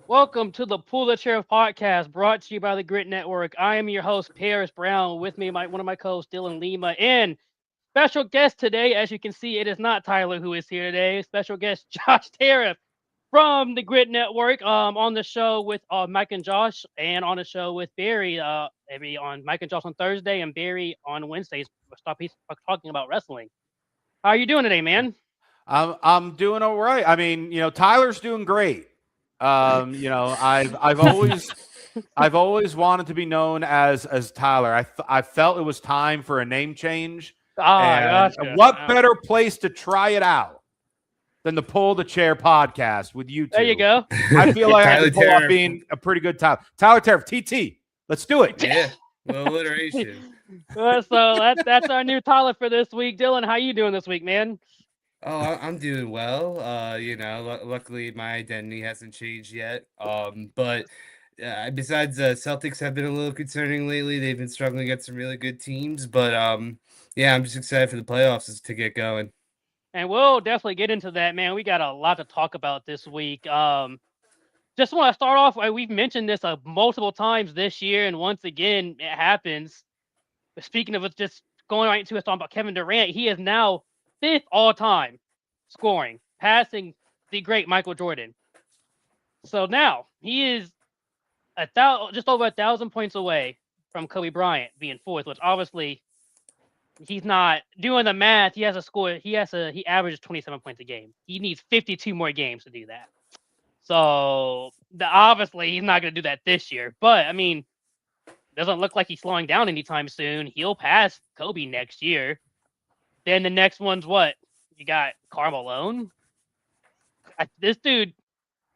Welcome to the Pull the Chair podcast brought to you by the Gryd Network. I am your host, Paris Brown. With me, one of my co hosts, Dylan Lima. And special guest today, as you can see, it is not Tyler who is here today. Special guest, Josh Tariff from the Gryd Network on the show with Mike and Josh and on the show with Barry. Maybe on Mike and Josh on Thursday and Barry on Wednesdays. He's talking about wrestling. How are you doing today, man? I'm doing all right. I mean, Tyler's doing great. I've always wanted to be known as Tyler. I felt it was time for a name change, Ah, and gotcha. what better place to try it out than the Pull the Chair podcast with you There you two? go. I feel like I Tyler can pull off Tariff. being a pretty good Tyler. Tyler Tariff, TT. Let's do it. Yeah, well, alliteration. So that's our new Tyler for this week. Dylan, how you doing this week, man? Oh, I'm doing well. Luckily my identity hasn't changed yet. But besides, Celtics have been a little concerning lately. They've been struggling against some really good teams. But yeah, I'm just excited for the playoffs to get going. And we'll definitely get into that, man. We got a lot to talk about this week. Just want to start off. We've mentioned this multiple times this year, and once again, it happens. But speaking of it, just going right into it, talking about Kevin Durant, he is now fifth all time scoring, passing the great Michael Jordan. So now he is just over 1,000 points away from Kobe Bryant being fourth, which obviously he's not doing the math. He has a score. He averages 27 points a game. He needs 52 more games to do that. So obviously he's not going to do that this year. But I mean, doesn't look like he's slowing down anytime soon. He'll pass Kobe next year. Then the next one's what? You got Karl Malone. This dude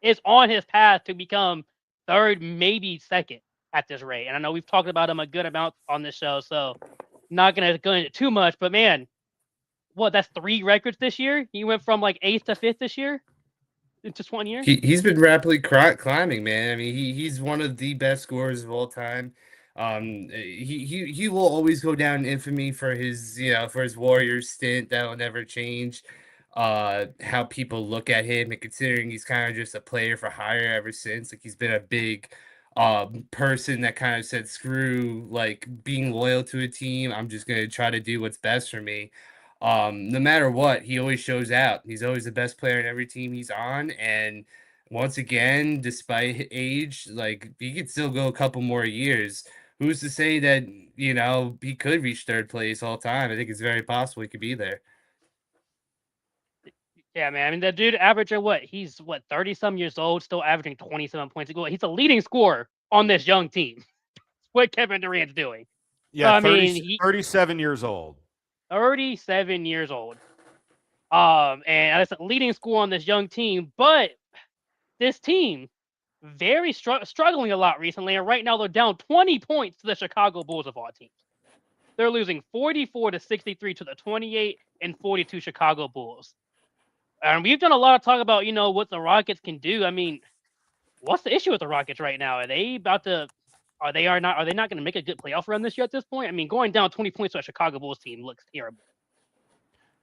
is on his path to become third, maybe second at this rate. And I know we've talked about him a good amount on this show, so not going to go into too much. But man, that's 3 records this year? He went from like 8th to 5th this year in just 1 year? He's been rapidly climbing, man. I mean, he's one of the best scorers of all time. He will always go down in infamy for his Warriors stint. That'll never change. How people look at him, and considering he's kind of just a player for hire ever since, like he's been a big person that kind of said screw like being loyal to a team. I'm just gonna try to do what's best for me. No matter what, he always shows out. He's always the best player in every team he's on, and once again, despite age, like he could still go a couple more years. Who's to say that he could reach third place all time? I think it's very possible he could be there. Yeah, man. I mean, that dude averaging He's 30 some years old, still averaging 27 points a goal. He's a leading scorer on this young team. That's what Kevin Durant's doing. Yeah, I 30, mean, 37 years old. 37 years old. And that's a leading scorer on this young team. But this team, very struggling a lot recently. And right now they're down 20 points to the Chicago Bulls of all teams. They're losing 44 to 63 to the 28 and 42 Chicago Bulls. And we've done a lot of talk about, what the Rockets can do. I mean, what's the issue with the Rockets right now? Are they not going to make a good playoff run this year at this point? I mean, going down 20 points to a Chicago Bulls team looks terrible.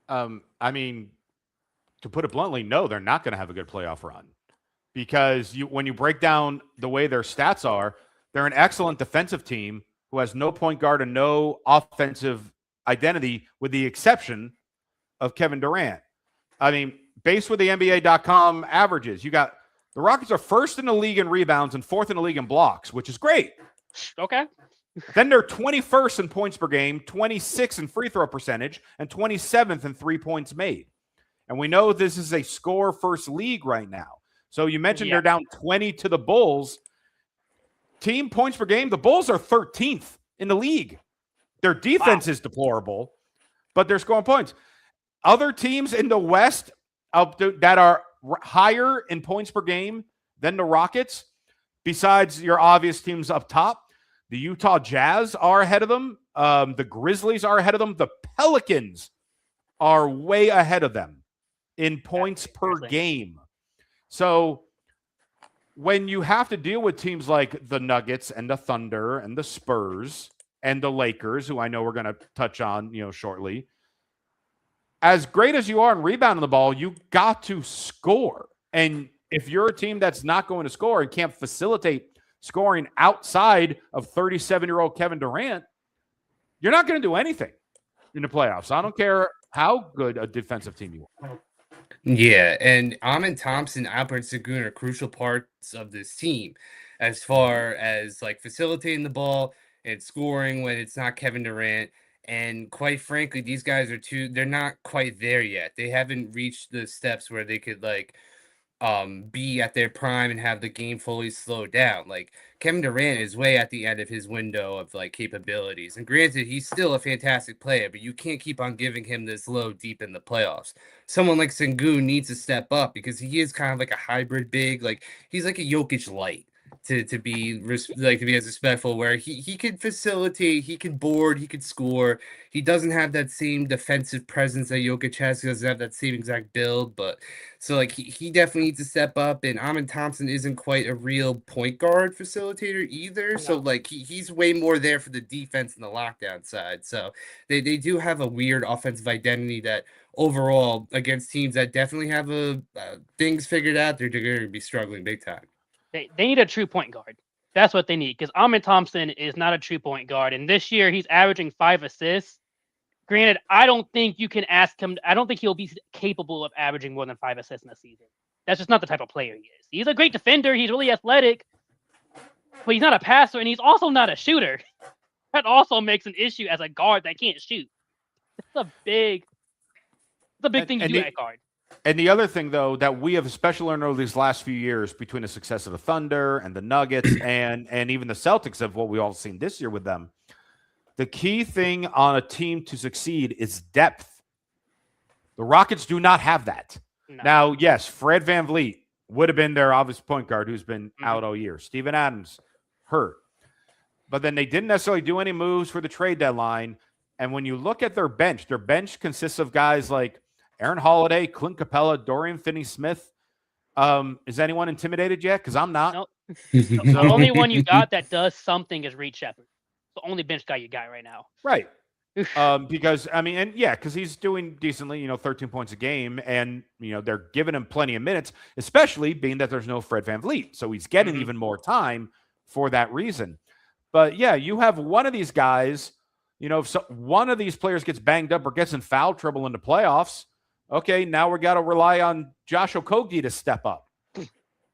I mean, to put it bluntly, no, they're not going to have a good playoff run because when you break down the way their stats are, they're an excellent defensive team who has no point guard and no offensive identity with the exception of Kevin Durant. I mean, based with the NBA.com averages, you got the Rockets are first in the league in rebounds and fourth in the league in blocks, which is great. Okay. Then they're 21st in points per game, 26th in free throw percentage, and 27th in 3 points made. And we know this is a score-first league right now. So you mentioned they're down 20 to the Bulls. Team points per game, the Bulls are 13th in the league. Their defense is deplorable, but they're scoring points. Other teams in the West that are higher in points per game than the Rockets, besides your obvious teams up top, the Utah Jazz are ahead of them. The Grizzlies are ahead of them. The Pelicans are way ahead of them in points per game. So when you have to deal with teams like the Nuggets and the Thunder and the Spurs and the Lakers, who I know we're going to touch on, shortly, as great as you are in rebounding the ball, you got to score. And if you're a team that's not going to score and can't facilitate scoring outside of 37-year-old Kevin Durant, you're not going to do anything in the playoffs. I don't care how good a defensive team you are. Yeah, and Amin Thompson, Alperen Sengun are crucial parts of this team as far as like facilitating the ball and scoring when it's not Kevin Durant. And quite frankly, these guys they're not quite there yet. They haven't reached the steps where they could like be at their prime and have the game fully slowed down. Like Kevin Durant is way at the end of his window of like capabilities. And granted, he's still a fantastic player, but you can't keep on giving him this load deep in the playoffs. Someone like Sengun needs to step up because he is kind of like a hybrid big. Like he's like a Jokic light. To be as respectful, where he could facilitate, he could board, he could score. He doesn't have that same defensive presence that Jokic has. He doesn't have that same exact build, but so like he definitely needs to step up. And Amin Thompson isn't quite a real point guard facilitator either. So like he's way more there for the defense and the lockdown side. So they do have a weird offensive identity that overall against teams that definitely have things figured out, they're going to be struggling big time. They need a true point guard. That's what they need, because Amin Thompson is not a true point guard. And this year, he's averaging 5 assists. Granted, I don't think you can ask him. I don't think he'll be capable of averaging more than 5 assists in a season. That's just not the type of player he is. He's a great defender. He's really athletic. But he's not a passer, and he's also not a shooter. That also makes an issue as a guard that can't shoot. It's a big thing to do at guard. And the other thing, though, that we have especially learned over these last few years between the success of the Thunder and the Nuggets and even the Celtics of what we all seen this year with them, the key thing on a team to succeed is depth. The Rockets do not have that. No. Now, yes, Fred VanVleet would have been their obvious point guard who's been out all year. Steven Adams, hurt. But then they didn't necessarily do any moves for the trade deadline. And when you look at their bench consists of guys like Aaron Holiday, Clint Capella, Dorian Finney-Smith. Is anyone intimidated yet? Because I'm not. Nope. The only one you got that does something is Reed Shepherd. The only bench guy you got right now. Right. Because, I mean, and yeah, because he's doing decently, 13 points a game. And, they're giving him plenty of minutes, especially being that there's no Fred VanVleet. So he's getting even more time for that reason. But, yeah, you have one of these guys, if one of these players gets banged up or gets in foul trouble in the playoffs, okay, now we got to rely on Josh Okogie to step up.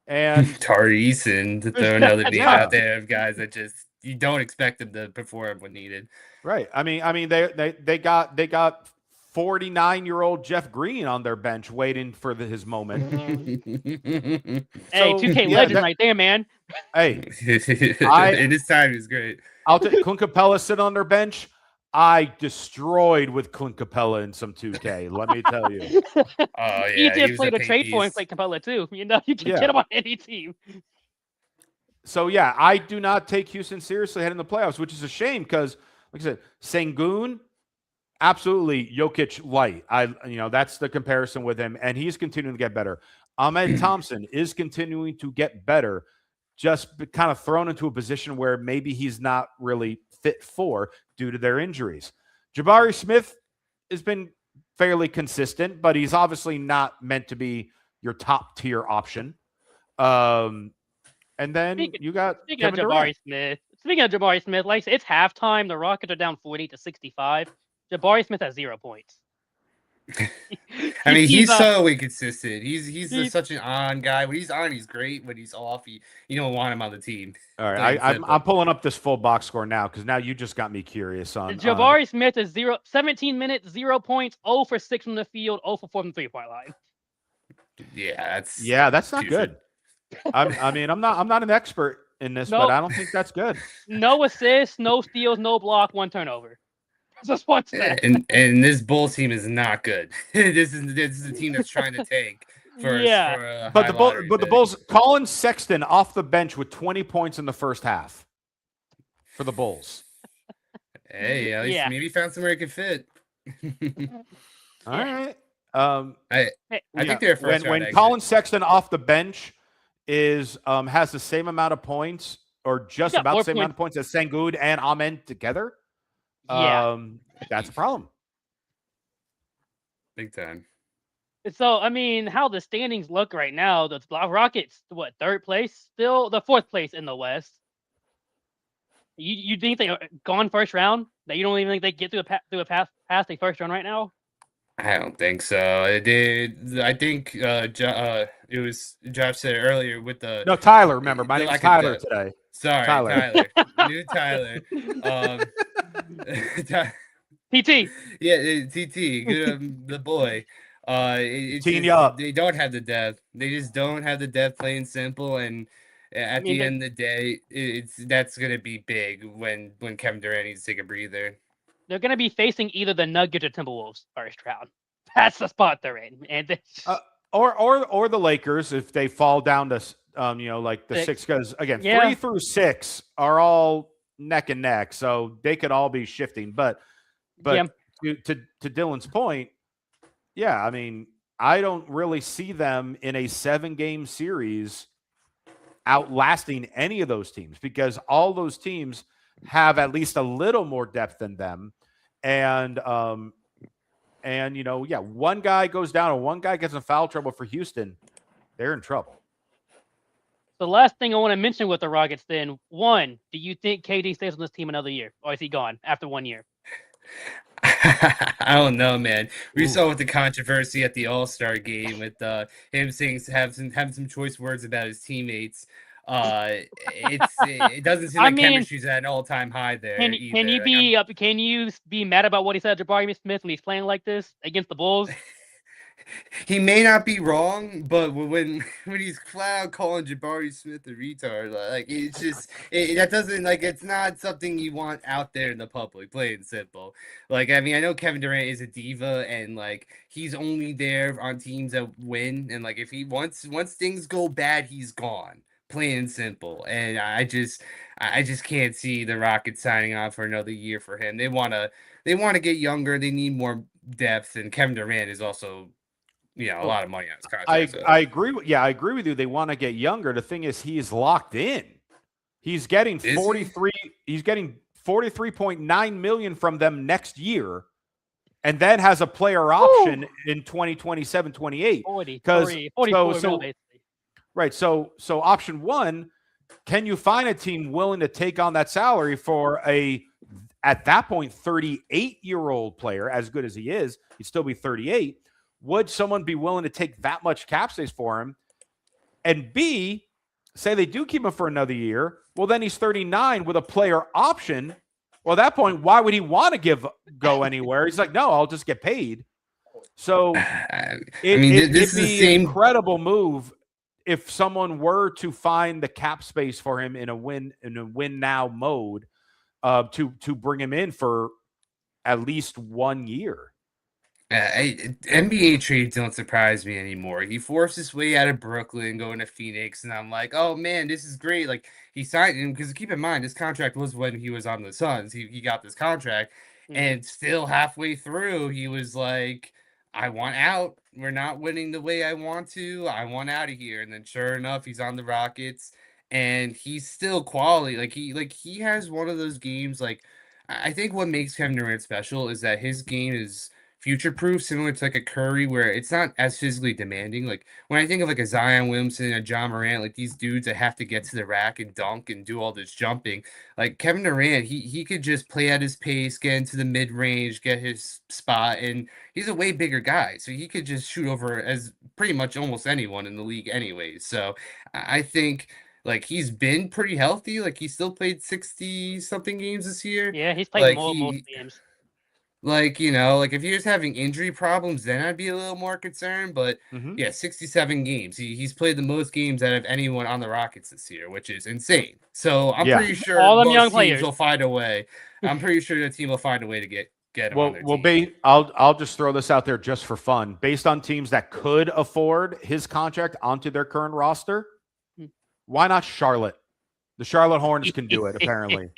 And Tari Eason to throw another name out there of guys that just you don't expect them to perform when needed. Right. I mean they got 49-year-old Jeff Green on their bench waiting for his moment. Hey, 2K legend right there, man. Hey, in his time is great. I'll take Clint Capella sitting on their bench. I destroyed with Clint Capella in some 2K. Let me tell you. Oh yeah, he just played a trade for him, Clint Capella too. You can get him on any team. So yeah, I do not take Houston seriously heading the playoffs, which is a shame because, like I said, Sengun, absolutely Jokic light. That's the comparison with him, and he's continuing to get better. Ahmed Thompson is continuing to get better, just kind of thrown into a position where maybe he's not really fit for due to their injuries. Jabari Smith has been fairly consistent, but he's obviously not meant to be your top tier option. And then you got Speaking of Jabari Smith, like it's halftime. The Rockets are down 40-65. Jabari Smith has 0 points. I mean, he's so inconsistent. He's such an on guy. When he's on, he's great. When he's off, you don't want him on the team. All right, I'm pulling up this full box score now because now you just got me curious on. Jabari Smith is 17 minutes, 0 points, 0 for 6 from the field, 0 for 4 from the 3-point line. Yeah, that's not good. I'm not an expert in this, but I don't think that's good. No assists, no steals, no block, 1 turnover. Just what's that? And this Bulls team is not good. This is a team that's trying to tank. But the Bulls, Colin Sexton off the bench with 20 points in the first half for the Bulls. Hey, at least maybe found somewhere he could fit. All right. I think they're first when Colin Sexton off the bench has the same amount of points or just about the same amount of points as Sengun and Amen together. That's a problem. Big time. So I mean, how the standings look right now? The Rockets, what, third place? Still the fourth place in the West. You think they are gone first round? That you don't even think they get through a past the first round right now? I don't think so. It did. I think it was Josh said earlier with No, Tyler. Remember, my the name's lack of Tyler depth. today. Sorry, Tyler. New Tyler. PT. Yeah, TT, good the boy. It's Teeing just you up. they don't have the depth. They just don't have the depth, plain and simple. And I at mean, the end of the day, that's gonna be big when Kevin Durant needs to take a breather. they're going to be facing either the Nuggets or Timberwolves first round. That's the spot they're in, and Or the Lakers if they fall down to like the six, because again 3 through 6 are all neck and neck, so they could all be shifting. But yeah. to Dylan's point, yeah, I mean, I don't really see them in a 7-game series outlasting any of those teams, because all those teams have at least a little more depth than them, and one guy goes down and one guy gets in foul trouble for Houston, they're in trouble. The last thing I want to mention with the Rockets, then, one, do you think KD stays on this team another year, or is he gone after 1 year? I don't know, man. We saw with the controversy at the All-Star game with him saying having some choice words about his teammates. It doesn't seem like chemistry's at an all-time high there. Can you be mad about what he said to Jabari Smith when he's playing like this against the Bulls? He may not be wrong, but when he's flat out calling Jabari Smith a retard, like it's just that doesn't, like, it's not something you want out there in the public, plain and simple. Like, I mean, I know Kevin Durant is a diva, and like he's only there on teams that win, and like if he once things go bad, he's gone, plain and simple. And I just can't see the Rockets signing on for another year for him. They want to get younger. They need more depth, and Kevin Durant is also, a lot of money on his contract. I agree with you. They want to get younger. The thing is, he is locked in. He's getting 43. He's getting 43.9 million from them next year, and then has a player option in 2027, 28. Right. So option one, can you find a team willing to take on that salary for at that point 38-year-old player, as good as he is, he'd still be 38. Would someone be willing to take that much cap space for him? And B, say they do keep him for another year. Well, then he's 39 with a player option. Well, at that point, why would he want to go anywhere? He's like, no, I'll just get paid. So it'd be an incredible move if someone were to find the cap space for him in a win now mode, to bring him in for at least 1 year. NBA trades don't surprise me anymore. He forced his way out of Brooklyn, going to Phoenix, and I'm like, oh man, this is great. Like, he signed him, because keep in mind, this contract was when he was on the Suns. He got this contract, and still halfway through, he was like, I want out. We're not winning the way I want to. I want out of here. And then sure enough, he's on the Rockets, and he's still quality. Like he has one of those games. Like, I think what makes Kevin Durant special is that his game is future-proof, similar to like a Curry, where it's not as physically demanding. Like, when I think of like a Zion Williamson, a John Morant, like these dudes that have to get to the rack and dunk and do all this jumping, like Kevin Durant, he could just play at his pace, get into the mid-range, get his spot, and he's a way bigger guy, so he could just shoot over as pretty much almost anyone in the league anyways. So I think, like, he's been pretty healthy. Like, he still played 60-something games this year. Yeah, he's played most games. Like, like if he was having injury problems, then I'd be a little more concerned. But yeah, 67 games. He's played the most games out of anyone on the Rockets this year, which is insane. So I'm pretty sure all them young teams players will find a way. I'm pretty sure the team will find a way to get him on their team. I'll just throw this out there just for fun. Based on teams that could afford his contract onto their current roster, why not Charlotte? The Charlotte Hornets can do it, apparently.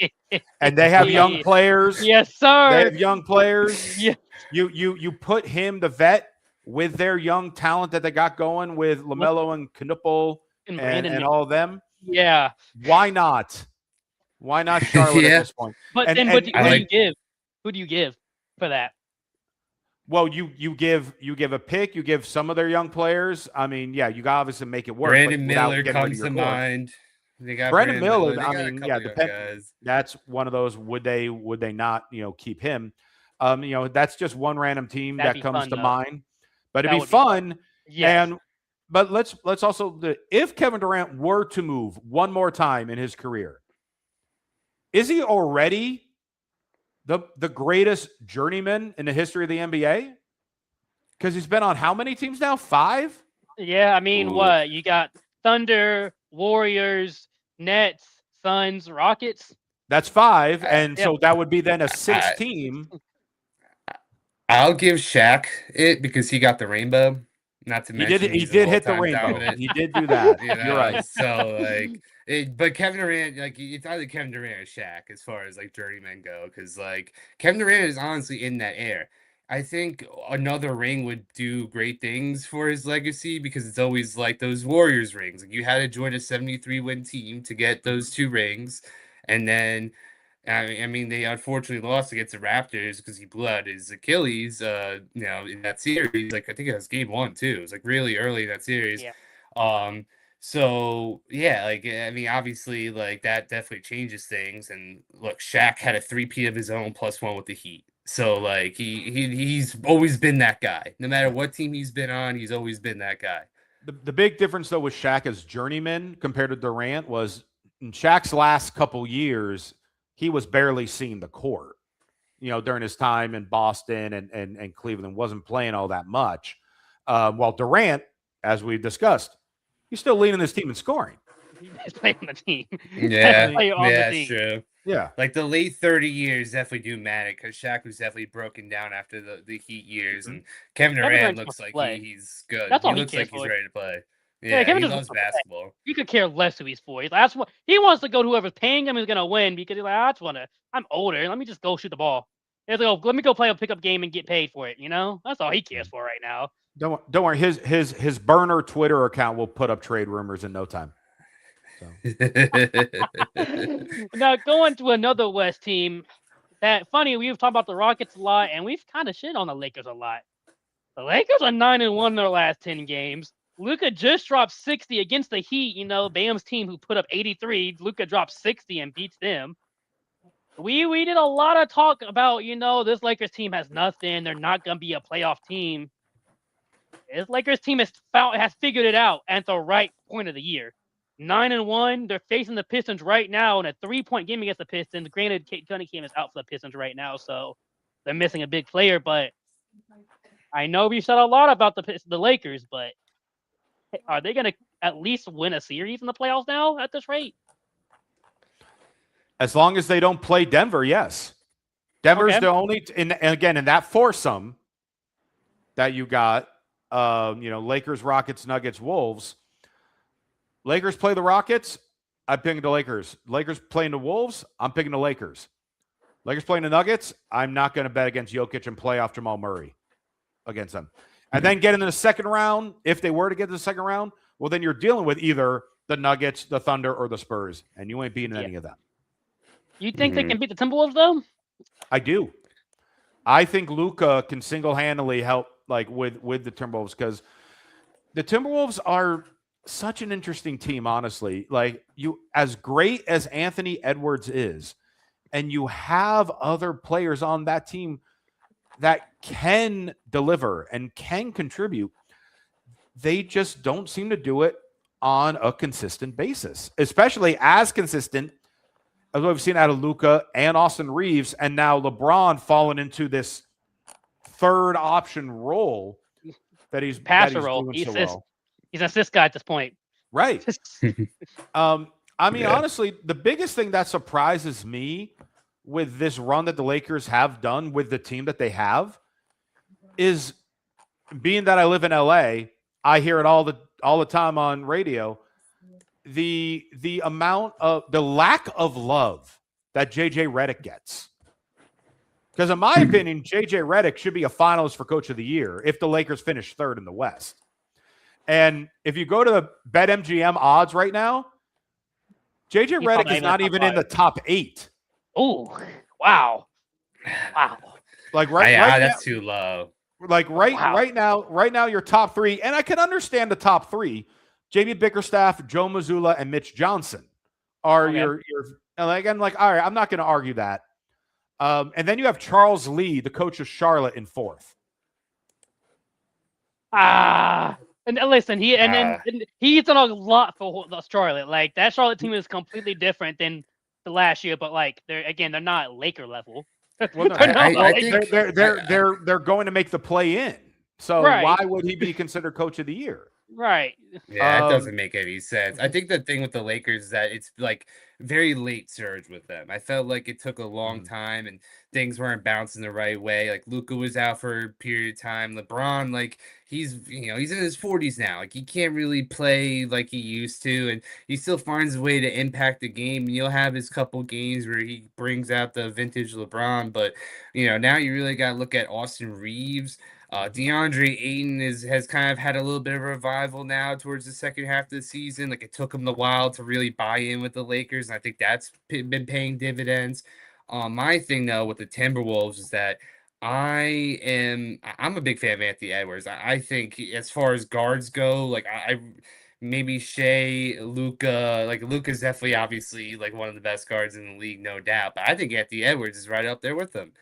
And they have young players. Yes, sir. They have young players. Yeah. You put him, the vet, with their young talent that they got going with LaMelo and Knuppel and all of them. Yeah. Why not? Why not Charlotte at this point? But who do you give? Who do you give for that? Well, you give a pick, you give some of their young players. I mean, yeah, you got obviously make it work. Brandon but without Miller getting rid of comes your to core. mind. They got Brandon Miller. They I got a mean, couple yeah, young guys. that's one of those. Would they not keep him? That's just one random team That'd that be comes fun, to though. mind. But it'd That be would be fun. Yes. But let's also, if Kevin Durant were to move one more time in his career, is he already the greatest journeyman in the history of the NBA? Because he's been on how many teams now? 5? Yeah, I mean, Ooh. what? You got Thunder, Warriors, Nets, Suns, Rockets. That's 5. Yeah. So that would be then a 6 team. I'll give Shaq it because he got the rainbow. Not to mention He did hit the rainbow. Dominant. He did do that. You know, You're right. So but Kevin Durant, like it's either Kevin Durant or Shaq as far as like journeymen go, because like Kevin Durant is honestly in that air. I think another ring would do great things for his legacy because it's always like those Warriors rings. Like you had to join a 73-win team to get those 2 rings, and then. I mean, they unfortunately lost against the Raptors because he blew out his Achilles, in that series. Like, I think it was game 1, too. It was, like, really early in that series. Yeah. So, yeah, like, I mean, obviously, like, that definitely changes things. And, look, Shaq had a 3-peat of his own +1 with the Heat. So, like, he's always been that guy. No matter what team he's been on, he's always been that guy. The big difference, though, with Shaq as journeyman compared to Durant was in Shaq's last couple years – he was barely seeing the court, during his time in Boston and Cleveland, wasn't playing all that much. While Durant, as we've discussed, he's still leading this team in scoring. He's playing on the team. Yeah, that's true. Yeah. Like the late 30 years definitely do matter because Shaq was definitely broken down after the Heat years. And Kevin Durant looks like he's good. That's all he looks like he's ready to play. Yeah, he loves basketball. He could care less who he's for. That's what he wants to go to whoever's paying him is gonna win because he's like, I'm older. Let me just go shoot the ball. Let me go play a pickup game and get paid for it. That's all he cares for right now. Don't worry. His burner Twitter account will put up trade rumors in no time. So. Now going to another West team. We've talked about the Rockets a lot, and we've kind of shit on the Lakers a lot. The Lakers are 9-1 in their last 10 games. Luka just dropped 60 against the Heat, Bam's team who put up 83. Luka dropped 60 and beats them. We did a lot of talk about, this Lakers team has nothing. They're not going to be a playoff team. This Lakers team has figured it out at the right point of the year. 9-1. They're facing the Pistons right now in a 3-point game against the Pistons. Granted, Tony Cam is out for the Pistons right now, so they're missing a big player. But I know we said a lot about the Lakers, but are they going to at least win a series in the playoffs now at this rate? As long as they don't play Denver, yes. Denver's the only, and again, in that foursome that you got, Lakers, Rockets, Nuggets, Wolves. Lakers play the Rockets, I'm picking the Lakers. Lakers playing the Wolves, I'm picking the Lakers. Lakers playing the Nuggets, I'm not going to bet against Jokic and playoff Jamal Murray against them. And then get into the second round, if they were to get to the second round, well, then you're dealing with either the Nuggets, the Thunder, or the Spurs, and you ain't beating any of them. You think they can beat the Timberwolves, though? I do. I think Luka can single-handedly help with the Timberwolves because the Timberwolves are such an interesting team, honestly. As great as Anthony Edwards is, and you have other players on that team that can deliver and can contribute, they just don't seem to do it on a consistent basis, especially as consistent as what we've seen out of Luka and Austin Reeves, and now LeBron falling into this third option role that he's passer role. He's an assist guy at this point. Right. Honestly, the biggest thing that surprises me with this run that the Lakers have done with the team that they have is, being that I live in LA, I hear it all the time on radio. The amount of the lack of love that JJ Redick gets. Because in my opinion, JJ Redick should be a finalist for Coach of the Year if the Lakers finish third in the West. And if you go to the BetMGM odds right now, JJ Redick is not even in the top 8. Oh, wow. That's too low. Like right now, your top three, and I can understand the top three: Jamie Bickerstaff, Joe Mazzulla, and Mitch Johnson are your. And again, like, all right, I'm not going to argue that. And then you have Charles Lee, the coach of Charlotte, in fourth. And listen, he's done a lot for Charlotte. Like, that Charlotte team is completely different than the last year, but like they're not Laker level. Well, no, I think they're going to make the play in. So why would he be considered coach of the year? Right. Yeah, that doesn't make any sense. I think the thing with the Lakers is that it's like very late surge with them. I felt like it took a long time and things weren't bouncing the right way. Like Luka was out for a period of time. LeBron, like he's in his 40s now. Like he can't really play like he used to, and he still finds a way to impact the game. And you'll have his couple games where he brings out the vintage LeBron, but now you really got to look at Austin Reeves. DeAndre Ayton has kind of had a little bit of a revival now towards the second half of the season. Like it took him a while to really buy in with the Lakers, and I think that's been paying dividends. My thing though with the Timberwolves is that I'm a big fan of Anthony Edwards. I think as far as guards go, like I maybe Shai, Luka. Like Luka's definitely obviously like one of the best guards in the league, no doubt. But I think Anthony Edwards is right up there with them.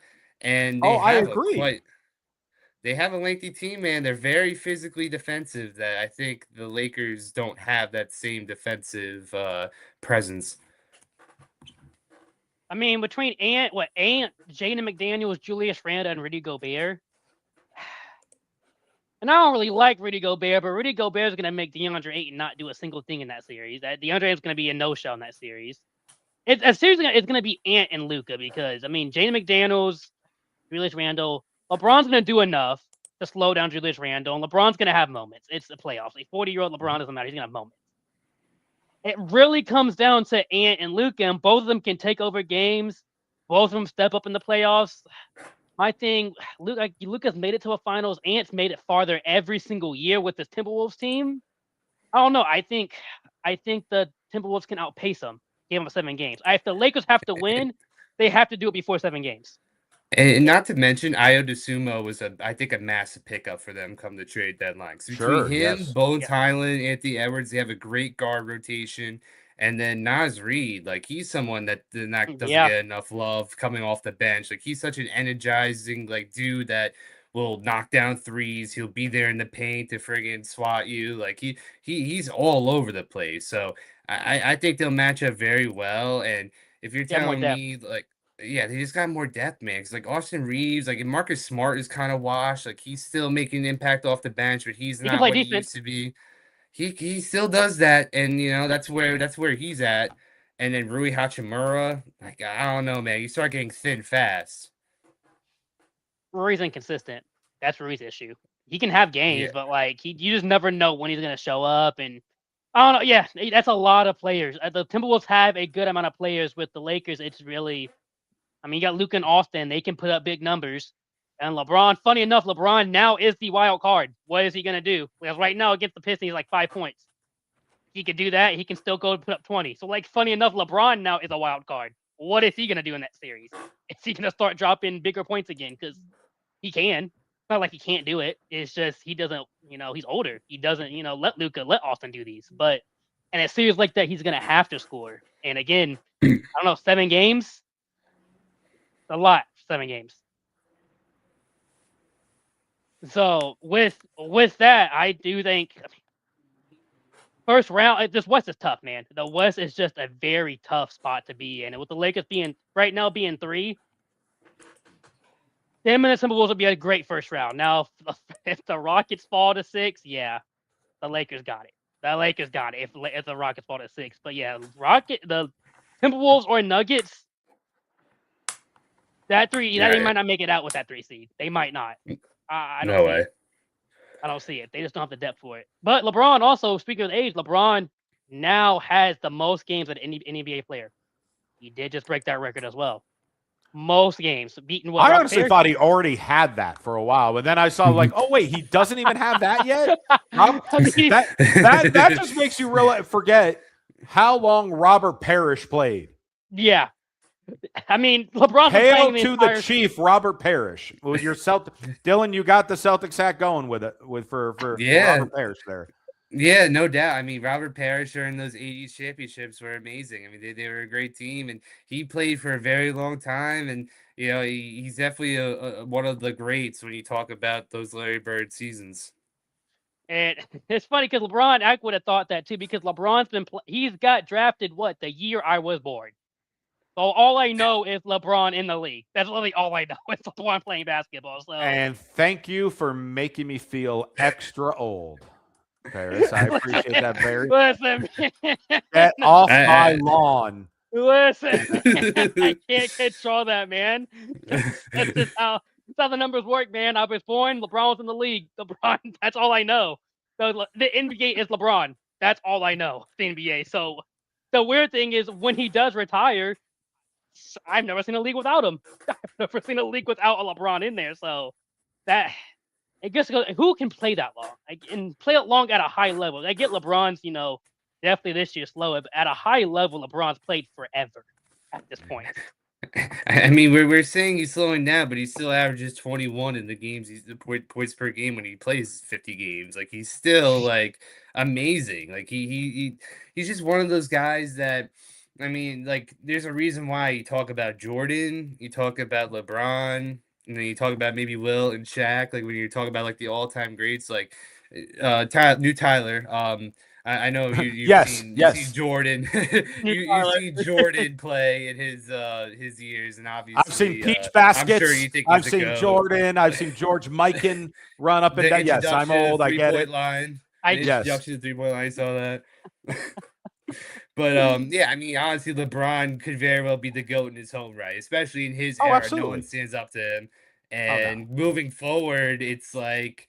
And I agree. They have a lengthy team, man. They're very physically defensive. That I think the Lakers don't have that same defensive presence. I mean, between Jaden McDaniels, Julius Randle, and Rudy Gobert. And I don't really like Rudy Gobert, but Rudy Gobert is going to make DeAndre Ayton not do a single thing in that series. DeAndre is going to be a no-show in that series. It's going to be Ant and Luka because, I mean, Jaden McDaniels, Julius Randle, LeBron's going to do enough to slow down Julius Randle, and LeBron's going to have moments. It's the playoffs. A 40-year-old LeBron doesn't matter. He's going to have moments. It really comes down to Ant and Luka, and both of them can take over games. Both of them step up in the playoffs. My thing, Luka's made it to a finals. Ant's made it farther every single year with this Timberwolves team. I don't know. I think the Timberwolves can outpace them. Give them 7 games. If the Lakers have to win, they have to do it before 7 games. And not to mention, Ayo DeSumo was I think a massive pickup for them come the trade deadline. So between him, Bones Highland, Anthony Edwards, they have a great guard rotation. And then Naz Reid, like he's someone that doesn't get enough love coming off the bench. Like he's such an energizing like dude that will knock down threes. He'll be there in the paint to friggin' swat you. Like he's all over the place. So I think they'll match up very well. And if you're telling me like, yeah, they just got more depth, man. Because like Austin Reeves, like Marcus Smart is kind of washed. Like he's still making an impact off the bench, but he's not what he used to be. He still does that, and that's where he's at. And then Rui Hachimura, like I don't know, man. You start getting thin fast. Rui's inconsistent. That's Rui's issue. He can have games, but like you just never know when he's gonna show up. And I don't know. Yeah, that's a lot of players. The Timberwolves have a good amount of players. With the Lakers, it's really. I mean, you got Luka and Austin. They can put up big numbers. And LeBron, funny enough, LeBron now is the wild card. What is he going to do? Because right now against the Pistons, he's like 5 points. He could do that. He can still go put up 20. So, like, funny enough, LeBron now is a wild card. What is he going to do in that series? Is he going to start dropping bigger points again? Because he can. It's not like he can't do it. It's just he doesn't, he's older. He doesn't, let Austin do these. But in a series like that, he's going to have to score. And again, I don't know, 7 games? A lot, 7 games. So with that, I do think first round. This West is tough, man. The West is just a very tough spot to be in, and with the Lakers being 3, them and the Timberwolves will be a great first round. Now, if the Rockets fall to 6, yeah, the Lakers got it. The Lakers got it. If the Rockets fall to 6, but yeah, the Timberwolves or Nuggets. That 3, they might not make it out with that 3 seed. They might not. I don't see it. They just don't have the depth for it. But LeBron also, speaking of age, LeBron now has the most games of any NBA player. He did just break that record as well. Most games beaten. I honestly thought he already had that for a while, but then I saw like, oh wait, he doesn't even have that yet. That just makes you forget how long Robert Parrish played. Yeah. I mean, LeBron's been Hail playing the to entire the Chief, Robert Parrish. With your Dylan, you got the Celtics hat going with it for Robert Parrish there. Yeah, no doubt. I mean, Robert Parrish during those 80s championships were amazing. I mean, they were a great team, and he played for a very long time. And, he's definitely one of the greats when you talk about those Larry Bird seasons. And it's funny because LeBron, I would have thought that too, because LeBron's he's got drafted the year I was born. So all I know is LeBron in the league. That's literally all I know. It's LeBron playing basketball. So And thank you for making me feel extra old, Paris. I appreciate that very much. Listen, Get off my lawn. Listen, I can't control that, man. That's just how the numbers work, man. I was born, LeBron was in the league. LeBron, that's all I know. So the NBA is LeBron. That's all I know, the NBA. So the weird thing is when he does retire, I've never seen a league without him. I've never seen a league without a LeBron in there. So that, I guess, who can play that long? And play it long at a high level. I get LeBron's, definitely this year slow, but at a high level, LeBron's played forever at this point. I mean, we're saying he's slowing down, but he still averages 21 in the games. He's the points per game when he plays 50 games. Like, he's still like amazing. Like he's just one of those guys that, I mean, like, there's a reason why you talk about Jordan, you talk about LeBron, and then you talk about maybe Will and Shaq. Like, when you talk about like the all-time greats, like Tyler. I know you've seen Jordan. you see Jordan play in his years, and obviously I've seen Peach Baskets. I'm sure you think I've seen Jordan. I've seen George Mikan run up and down. Yes, I'm old. I get it. Line. Yes, the 3-point line. I saw that. But yeah, I mean, honestly, LeBron could very well be the GOAT in his own right, especially in his era. Absolutely. No one stands up to him. And moving forward, it's like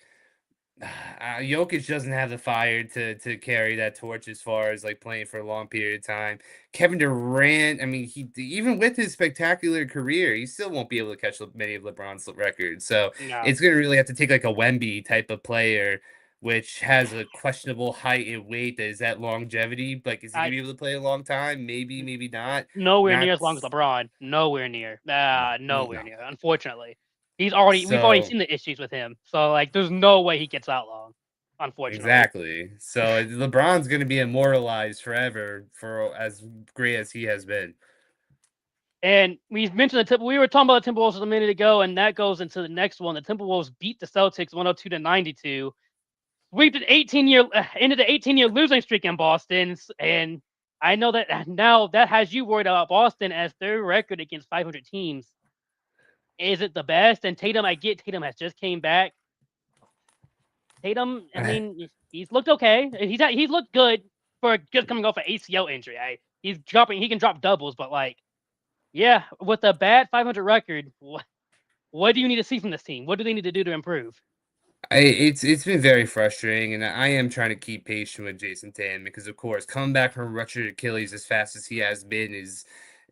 Jokic doesn't have the fire to carry that torch as far as like playing for a long period of time. Kevin Durant, I mean, he even with his spectacular career, he still won't be able to catch many of LeBron's records. So it's going to really have to take like a Wemby type of player, which has a questionable height and weight. Is that longevity? Like, is he going to be able to play a long time? Maybe, maybe not. Nowhere near as long as LeBron. Nowhere near. Nowhere near. Unfortunately. We've already seen the issues with him. So, like, there's no way he gets that long, unfortunately. Exactly. So, LeBron's going to be immortalized forever for as great as he has been. And we mentioned we were talking about the Timberwolves a minute ago, and that goes into the next one. The Timberwolves beat the Celtics 102-92. Sweeped ended the 18-year losing streak in Boston. And I know that now that has you worried about Boston as their record against 500 teams isn't the best. And Tatum has just came back. Tatum, I mean, he's looked okay. He's looked good for just coming off an ACL injury. He can drop doubles, but like, yeah, with a bad 500 record, what do you need to see from this team? What do they need to do to improve? It's been very frustrating, and I am trying to keep patient with Jason Tatum because, of course, coming back from ruptured Achilles as fast as he has been is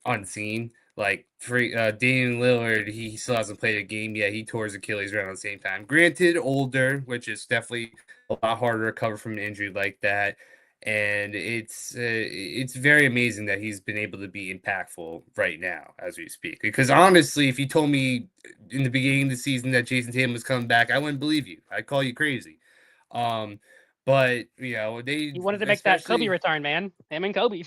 unseen. Like, for Damian Lillard, he still hasn't played a game yet. He tore his Achilles around the same time. Granted, older, which is definitely a lot harder to recover from an injury like that. And it's very amazing that he's been able to be impactful right now as we speak. Because honestly, if you told me in the beginning of the season that Jason Tatum was coming back, I wouldn't believe you. I'd call you crazy. But he wanted to make that Kobe return, man. Him and Kobe.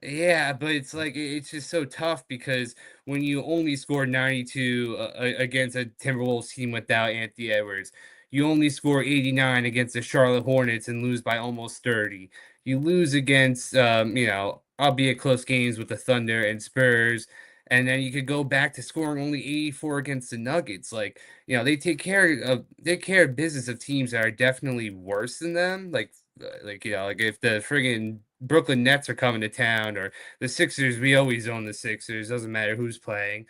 Yeah, but it's like it's just so tough because when you only scored 92 against a Timberwolves team without Anthony Edwards, you only score 89 against the Charlotte Hornets and lose by almost 30. You lose against albeit close games with the Thunder and Spurs, and then you could go back to scoring only 84 against the Nuggets. Like, they take care of business of teams that are definitely worse than them. Like if the friggin' Brooklyn Nets are coming to town, or the Sixers, we always own the Sixers. Doesn't matter who's playing.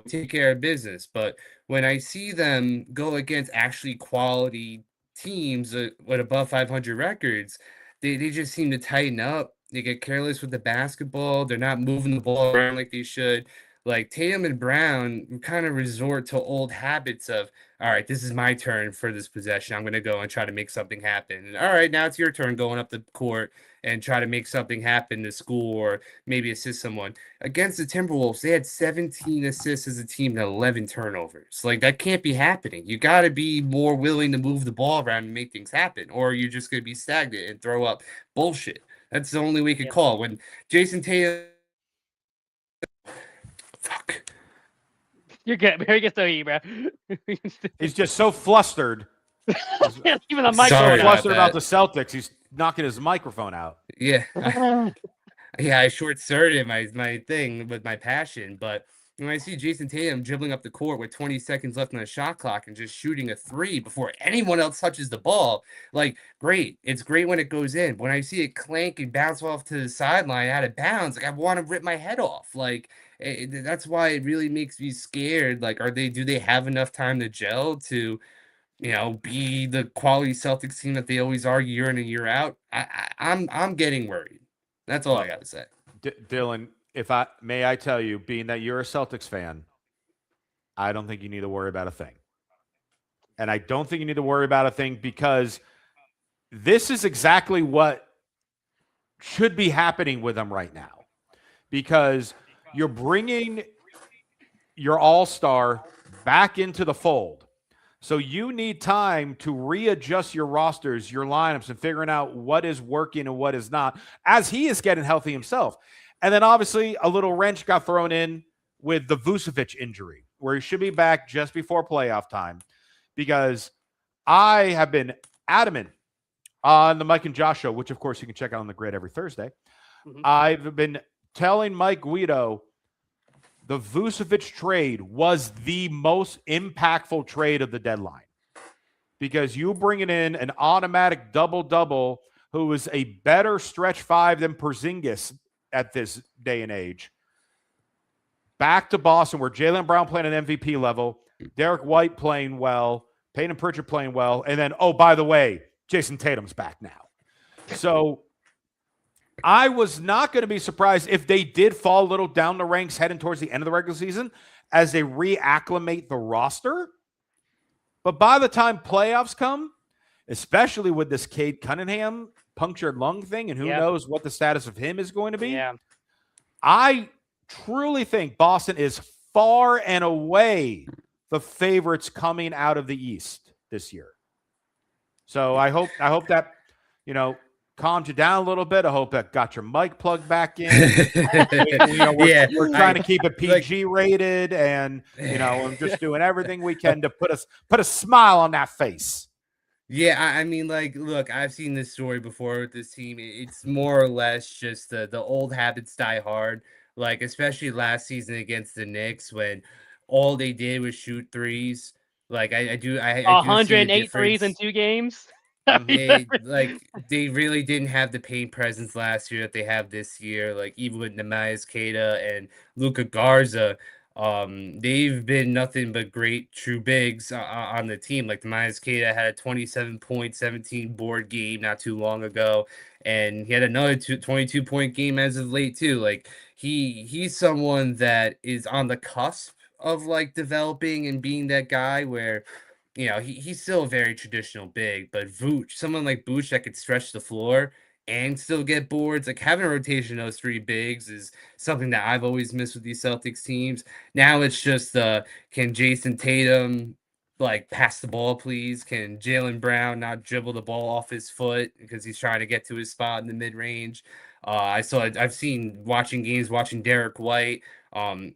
Take care of business. But when I see them go against actually quality teams with above 500 records, they just seem to tighten up. They get careless with the basketball. They're not moving the ball around like they should. Like Tatum and Brown kind of resort to old habits of, all right, this is my turn for this possession. I'm going to go and try to make something happen. And all right, now it's your turn going up the court and try to make something happen to score or maybe assist someone. Against the Timberwolves, they had 17 assists as a team and 11 turnovers. Like, that can't be happening. You got to be more willing to move the ball around and make things happen, or you're just going to be stagnant and throw up bullshit. That's the only way we could call. When Jason Tatum. Fuck. You're good. Here gets to you, bro. He's just so flustered. Even the mic. So flustered about the Celtics, he's knocking his microphone out. Yeah. I short-circuited my thing with my passion, but when I see Jason Tatum dribbling up the court with 20 seconds left on the shot clock and just shooting a 3 before anyone else touches the ball, like, great. It's great when it goes in. When I see it clank and bounce off to the sideline out of bounds, like, I want to rip my head off. Like, that's why it really makes me scared. Like, do they have enough time to gel to, be the quality Celtics team that they always are year in and year out? I'm getting worried. That's all I got to say. Dylan, may I tell you, being that you're a Celtics fan, I don't think you need to worry about a thing. And I don't think you need to worry about a thing because this is exactly what should be happening with them right now. Because you're bringing your all-star back into the fold. So you need time to readjust your rosters, your lineups, and figuring out what is working and what is not as he is getting healthy himself. And then obviously a little wrench got thrown in with the Vucevic injury, where he should be back just before playoff time, because I have been adamant on the Mike and Josh show, which of course you can check out on the Gryd every Thursday. Mm-hmm. I've been telling Mike Guido the Vucevic trade was the most impactful trade of the deadline, because you bringing in an automatic double-double who is a better stretch five than Porzingis at this day and age, back to Boston where Jaylen Brown playing at MVP level, Derek White playing well, Peyton Pritchard playing well, and then, oh, by the way, Jason Tatum's back now. So I was not going to be surprised if they did fall a little down the ranks heading towards the end of the regular season as they reacclimate the roster. But by the time playoffs come, especially with this Cade Cunningham punctured lung thing, and who knows what the status of him is going to be, I truly think Boston is far and away the favorites coming out of the East this year. So I hope that, calmed you down a little bit. I hope that got your mic plugged back in. We're trying to keep it PG rated, and I'm just doing everything we can to put a smile on that face. Yeah, I mean, like, look, I've seen this story before with this team. It's more or less just the old habits die hard. Like, especially last season against the Knicks when all they did was shoot threes. Like, I do 108 threes in 2 games. They really didn't have the paint presence last year that they have this year. Like, even with Neemias Queta and Luka Garza, they've been nothing but great true bigs on the team. Like, Neemias Queta had a 27-point, 17-board game not too long ago, and he had another 22-point game as of late too. Like, he's someone that is on the cusp of like developing and being that guy where, he's still a very traditional big, but Vooch, someone like Vooch that could stretch the floor and still get boards, like having a rotation of those 3 bigs is something that I've always missed with these Celtics teams. Now it's just can Jason Tatum like pass the ball, please? Can Jaylen Brown not dribble the ball off his foot because he's trying to get to his spot in the mid range? I've seen watching Derek White.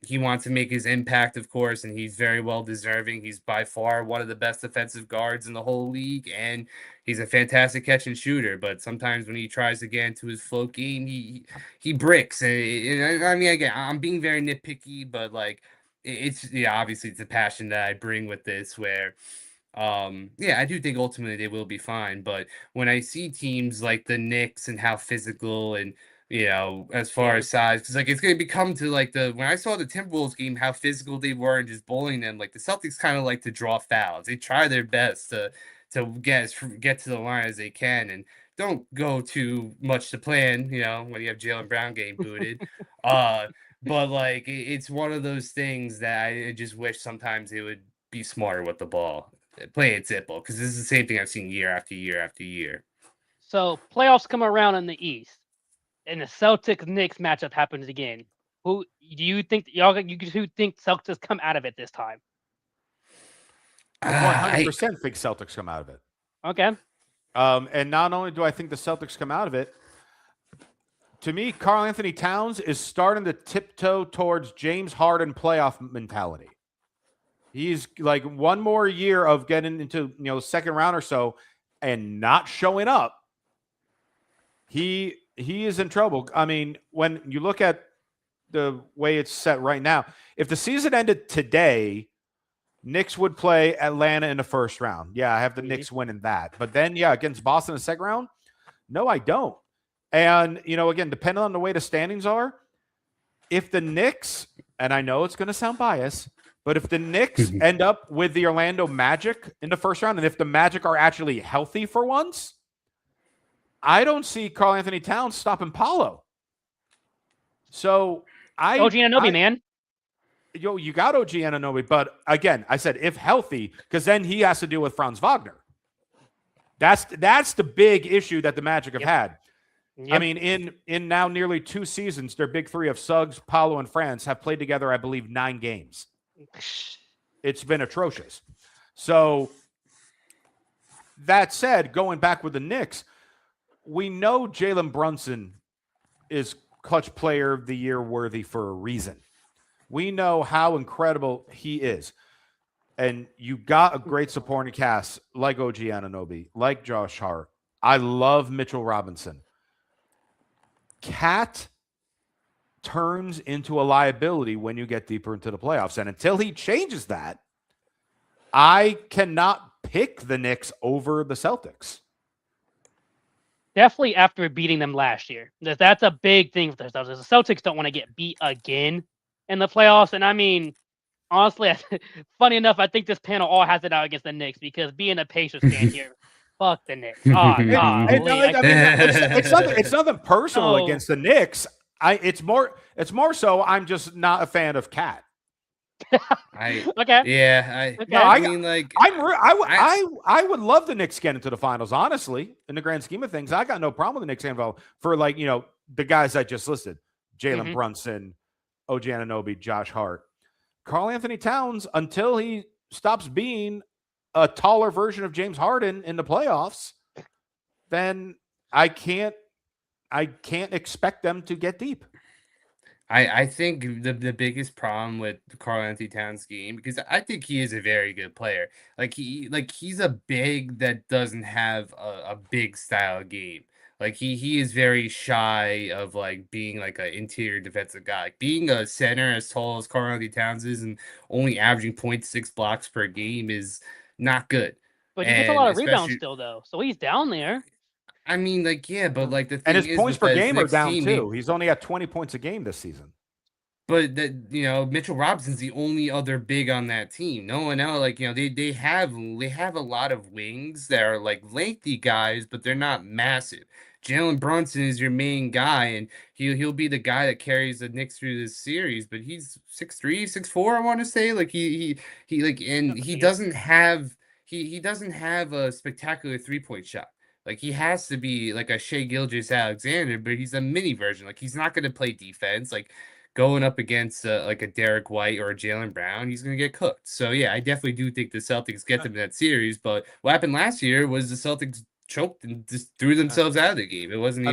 He wants to make his impact, of course, and he's very well deserving. He's by far one of the best defensive guards in the whole league, and he's a fantastic catch and shooter. But sometimes when he tries to get into his float game, he bricks. And I mean, again, I'm being very nitpicky, but like obviously it's a passion that I bring with this where. I do think ultimately they will be fine, but when I see teams like the Knicks and how physical and as far as size, because like it's going to become to like when I saw the Timberwolves game, how physical they were and just bullying them. Like the Celtics kind of like to draw fouls. They try their best to get to the line as they can and don't go too much to plan. When you have Jaylen Brown getting booted, but like it's one of those things that I just wish sometimes they would be smarter with the ball, play it simple, because this is the same thing I've seen year after year after year. So playoffs come around in the East, and the Celtics Knicks matchup happens again. Who do you think who think Celtics come out of it this time? I I 100% think Celtics come out of it. Okay. And not only do I think the Celtics come out of it, to me, Karl Anthony Towns is starting to tiptoe towards James Harden playoff mentality. He's like one more year of getting into second round or so and not showing up. He is in trouble. I mean, when you look at the way it's set right now, if the season ended today, Knicks would play Atlanta in the first round. Yeah, I have the Knicks winning that. But then, against Boston in the second round, no, I don't. And, again, depending on the way the standings are, if the Knicks, and I know it's going to sound biased, but if the Knicks end up with the Orlando Magic in the first round, and if the Magic are actually healthy for once, I don't see Karl Anthony Towns stopping Paolo. So OG Anunoby, man. You got OG Anunoby, but again, I said if healthy, because then he has to deal with Franz Wagner. That's the big issue that the Magic have had. Yep. I mean, in now nearly 2 seasons, their big three of Suggs, Paolo, and Franz have played together, I believe, 9 games. It's been atrocious. So that said, going back with the Knicks, we know Jalen Brunson is clutch player of the year worthy for a reason. We know how incredible he is. And you got a great supporting cast like OG Anunoby, like Josh Hart. I love Mitchell Robinson. Cat turns into a liability when you get deeper into the playoffs. And until he changes that, I cannot pick the Knicks over the Celtics. Definitely after beating them last year. That's a big thing for the Celtics. The Celtics don't want to get beat again in the playoffs. And I mean, honestly, funny enough, I think this panel all has it out against the Knicks because being a Pacers fan here, fuck the Knicks. Oh, God. It's nothing personal against the Knicks. It's more so I'm just not a fan of Cat. Okay. Yeah. Okay. No, I mean, like, I would love the Knicks get into the finals. Honestly, in the grand scheme of things, I got no problem with the Knicks involved for the guys I just listed: Jalen Brunson, OG Anunoby, Josh Hart, Karl Anthony Towns. Until he stops being a taller version of James Harden in the playoffs, then I can't expect them to get deep. I think the biggest problem with Karl Anthony Towns' game, because I think he is a very good player. He's a big that doesn't have a big style game. Like he is very shy of being like an interior defensive guy. Like being a center as tall as Karl Anthony Towns is and only averaging 0.6 blocks per game is not good. But he gets a lot of rebounds still, though. So he's down there. I mean, but the thing and his is points per game are down team, too. He's only at 20 points a game this season. But Mitchell Robinson's the only other big on that team. No one else, they have a lot of wings that are lengthy guys, but they're not massive. Jalen Brunson is your main guy, and he'll be the guy that carries the Knicks through this series. But he's 6'3", 6'4", I want to say. He doesn't have a spectacular 3-point shot. He has to be like a Shai Gilgeous-Alexander, but he's a mini version. He's not going to play defense. Going up against a Derek White or a Jaylen Brown, he's going to get cooked. So, yeah, I definitely do think the Celtics get them in that series. But what happened last year was the Celtics choked and just threw themselves out of the game. It wasn't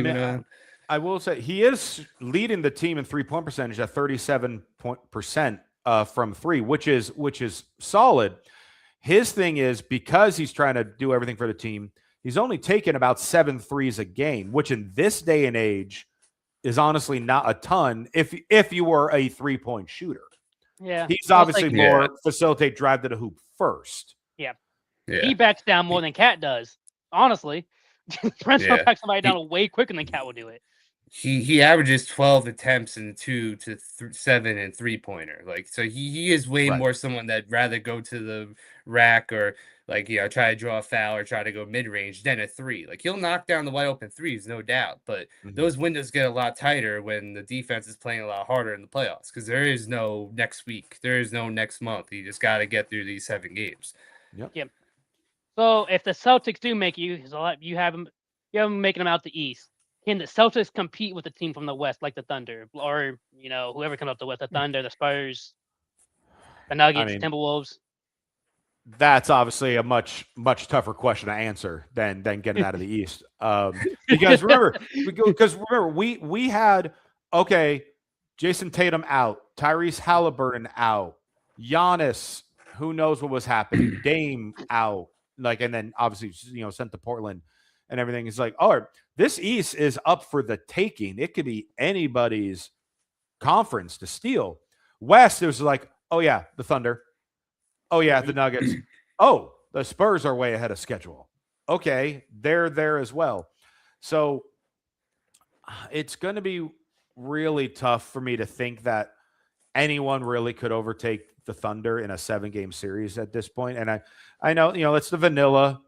I will say he is leading the team in 3-point percentage at 37% from 3, which is solid. His thing is because he's trying to do everything for the team, he's only taken about 7 threes a game, which in this day and age is honestly not a ton if you were a 3-point shooter. Yeah. He's obviously more facilitate drive to the hoop first. Yeah. He backs down more than Cat does. Honestly. Prince will back somebody down way quicker than Cat will do it. He averages 12 attempts in 2 to 7 and 3-pointer. So he is way more someone that'd rather go to the rack or like, try to draw a foul or try to go mid-range, then a three. Like, he'll knock down the wide open threes, no doubt. But those windows get a lot tighter when the defense is playing a lot harder in the playoffs, because there is no next week. There is no next month. You just got to get through these 7 games. Yep. So if the Celtics do make you have them making them out the East, can the Celtics compete with a team from the West like the Thunder or whoever comes up the West, the Thunder, the Spurs, the Nuggets, Timberwolves? That's obviously a much tougher question to answer than getting out of the East. Because remember, we had Jason Tatum out, Tyrese Halliburton out, Giannis, who knows what was happening, Dame out, and then obviously sent to Portland and everything. It's like, this East is up for the taking. It could be anybody's conference to steal. West, it was like, the Thunder. Oh, yeah, the Nuggets. Oh, the Spurs are way ahead of schedule. Okay, they're there as well. So it's going to be really tough for me to think that anyone really could overtake the Thunder in a 7-game series at this point. And I know, it's the vanilla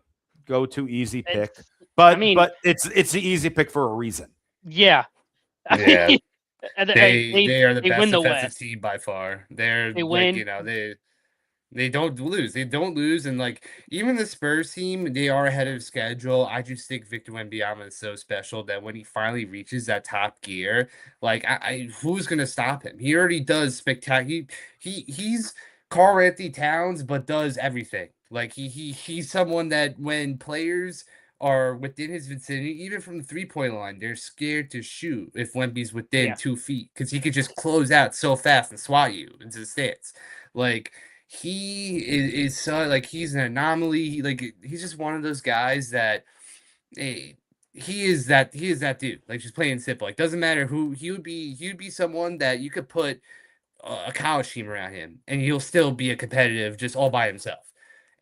go-to easy pick. But it's the easy pick for a reason. Yeah. Yeah. They are the best defensive team by far. They win. They don't lose. They don't lose. And even the Spurs team, they are ahead of schedule. I just think Victor Wembanyama is so special that when he finally reaches that top gear, who's gonna stop him? He already does spectacular. He's Karl Anthony Towns, but does everything. He's someone that when players are within his vicinity, even from the 3-point line, they're scared to shoot if Wemby's within 2 feet, because he could just close out so fast and swat you into the stands. He is so he's an anomaly. He's just one of those guys that he is that dude. Just plain and simple. Doesn't matter who he would be. He would be someone that you could put a college team around him, and he'll still be a competitive just all by himself.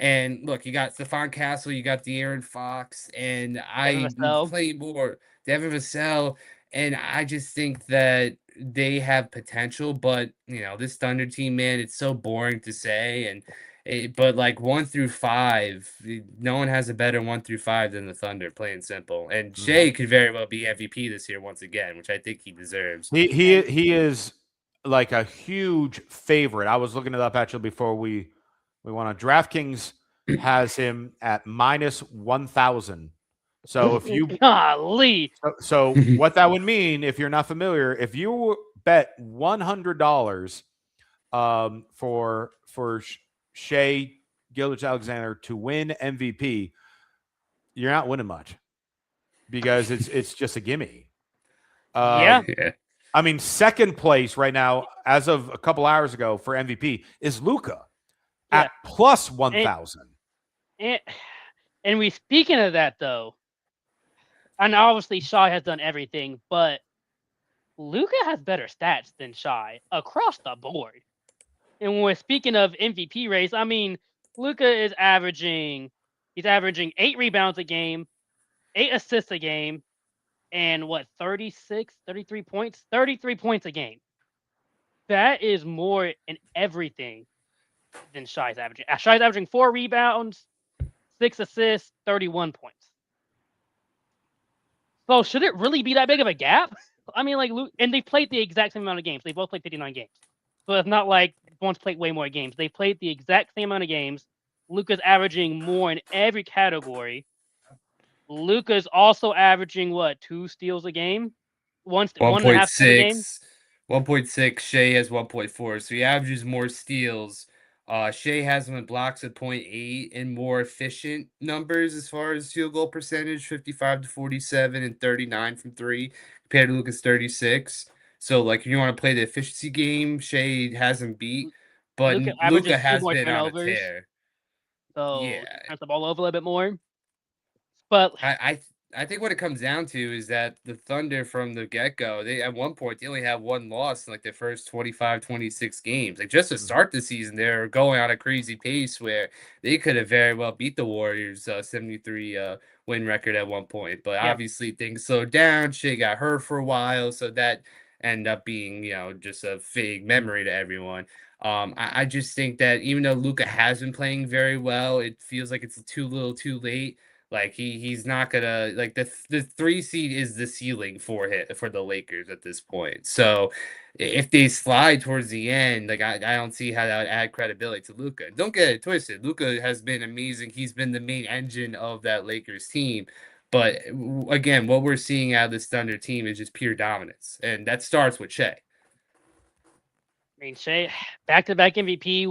And look, you got Stephon Castle, you got De'Aaron Fox, and I play more Devin Vassell, and I just think that they have potential. But this Thunder team, man, it's so boring to say. But 1 through 5, no one has a better 1 through 5 than the Thunder, plain simple. And Shai could very well be MVP this year once again, which I think he deserves. He is a huge favorite. I was looking it up actually before we went on. DraftKings has him at -1,000. So if you so what that would mean, if you're not familiar, if you bet $100 for Shai Gilgeous-Alexander to win MVP, you're not winning much because it's just a gimme. I mean, second place right now, as of a couple hours ago for MVP, is Luka at +1,000. And we speaking of that though, and obviously Shai has done everything, but Luka has better stats than Shai across the board. And when we're speaking of MVP race, I mean, Luka is averaging 8 rebounds a game, 8 assists a game, and 33 points? 33 points a game. That is more in everything than Shai's averaging. Shai's averaging 4 rebounds, 6 assists, 31 points. So should it really be that big of a gap? I mean, Luke, and they played the exact same amount of games. They both played 59 games. So it's not like one's played way more games. They played the exact same amount of games. Luka's averaging more in every category. Luka's also averaging 2 steals a game? 1.5 a game? 1.6. Shai has 1.4. So he averages more steals. Shai has him in blocks at 0.8 and more efficient numbers as far as field goal percentage, 55 to 47 and 39 from 3, compared to Luka's 36. So, if you want to play the efficiency game, Shai has him beat, but Luka has been on a tear. So, turns the ball over a little bit more. But I think what it comes down to is that the Thunder from the get-go, at one point, they only have 1 loss in their first 25, 26 games. Just to start the season, they're going on a crazy pace where they could have very well beat the Warriors' 73 win record at one point. But obviously things slowed down. Shai got hurt for a while, so that end up being, just a vague memory to everyone. I just think that even though Luka has been playing very well, it feels like it's too little, too late. Like he's not gonna like the 3 seed is the ceiling for the Lakers at this point. So if they slide towards the end, like I don't see how that would add credibility to Luka. Don't get it twisted. Luka has been amazing. He's been the main engine of that Lakers team. But again, what we're seeing out of this Thunder team is just pure dominance, and that starts with Shai. I mean, Shai, back-to-back MVP,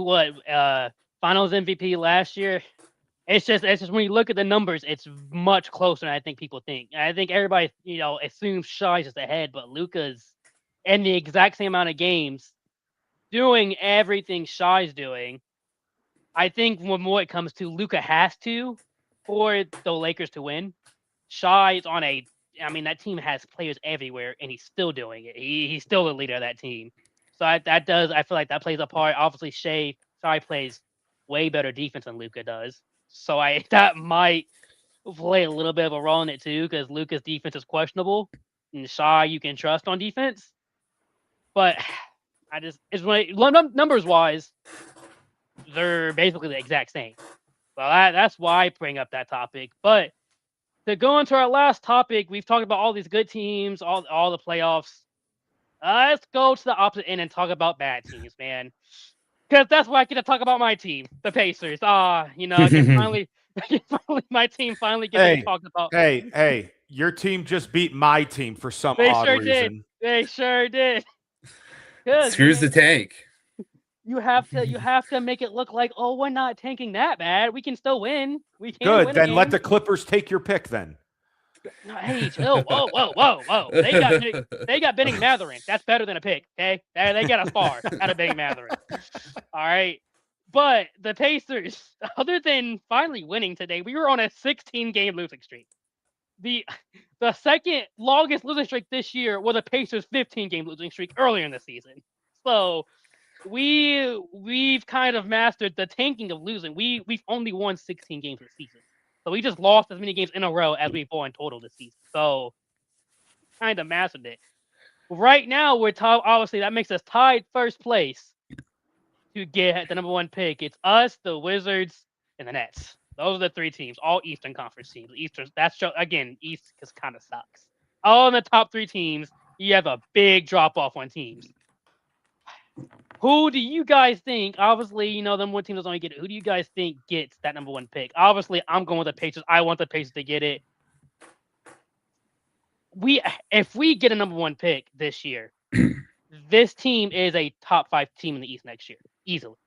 Finals MVP last year. It's just when you look at the numbers, it's much closer than I think people think. I think everybody, assumes Shai's just ahead, but Luka's in the exact same amount of games doing everything Shai's doing. I think when more it comes to Luka has to for the Lakers to win. Shai is that team has players everywhere, and he's still doing it. He's still the leader of that team. So I feel like that plays a part. Obviously, Shai plays way better defense than Luka does. So that might play a little bit of a role in it too, because Luka's defense is questionable, and Shai you can trust on defense. But numbers wise, they're basically the exact same. So that's why I bring up that topic. But to go into our last topic, we've talked about all these good teams, all the playoffs. Let's go to the opposite end and talk about bad teams, man. Because that's why I get to talk about my team, the Pacers. I can finally, my team finally gets to be talked about. Hey, your team just beat my team for some odd reason. They sure did. Screws the tank. You have to make it look like, oh, we're not tanking that bad. We can still win. We can Good. Win then let the Clippers take your pick then. No, hey, chill. Whoa. They got Benning Mathurin. That's better than a pick, okay? They got a spar out of Benning Mathurin. All right. But the Pacers, other than finally winning today, we were on a 16-game losing streak. The second longest losing streak this year was a Pacers 15-game losing streak earlier in the season. So we've kind of mastered the tanking of losing. We've only won 16 games this season. So we just lost as many games in a row as we've won total this season. So kind of mastered it. Right now, we're obviously that makes us tied first place to get the number 1 pick. It's us, the Wizards, and the Nets. Those are the 3 teams, all Eastern Conference teams. East just kind of sucks. All in the top 3 teams, you have a big drop off on teams. Who do you guys think? Obviously, them one team doesn't only get it. Who do you guys think gets that number 1 pick? Obviously, I'm going with the Pacers. I want the Pacers to get it. If we get a number 1 pick this year, this team is a top 5 team in the East next year, easily,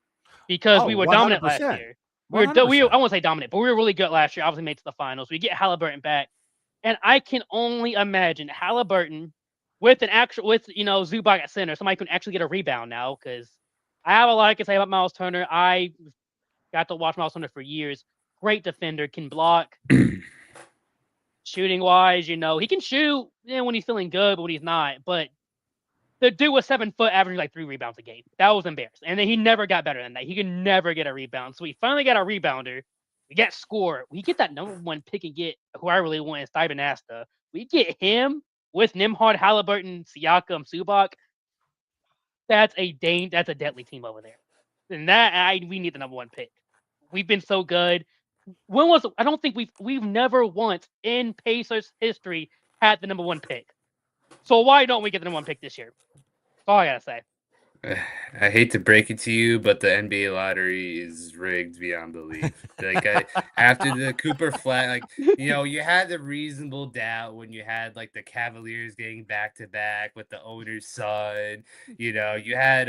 because we were 100%. Dominant last year. I won't say dominant, but we were really good last year. Obviously, made it to the finals. We get Halliburton back, and I can only imagine Halliburton with Zubac at center, somebody can actually get a rebound now, because I have a lot to say about Miles Turner. I got to watch Miles Turner for years. Great defender, can block. Shooting wise, he can shoot when he's feeling good, but when he's not. But the dude was 7 foot, averaging like 3 rebounds a game. That was embarrassing. And then he never got better than that. He could never get a rebound. So we finally got a rebounder. We get score. We get that number 1 pick and get who I really want is Steven Asta. We get him with Nembhard, Halliburton, Siakam, Zubac. That's a deadly team over there. And we need the number 1 pick. We've been so good. I don't think we've never once in Pacers history had the number 1 pick. So why don't we get the number 1 pick this year? That's all I gotta say. I hate to break it to you, but the NBA lottery is rigged beyond belief. After the Cooper Flag, you had the reasonable doubt when you had like the Cavaliers getting back to back with the owner's son. You had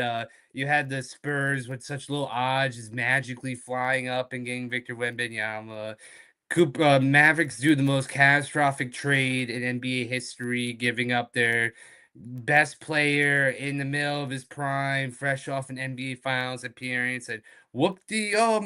the Spurs with such little odds just magically flying up and getting Victor Wembanyama. Mavericks do the most catastrophic trade in NBA history, giving up their best player in the middle of his prime, fresh off an NBA Finals appearance, and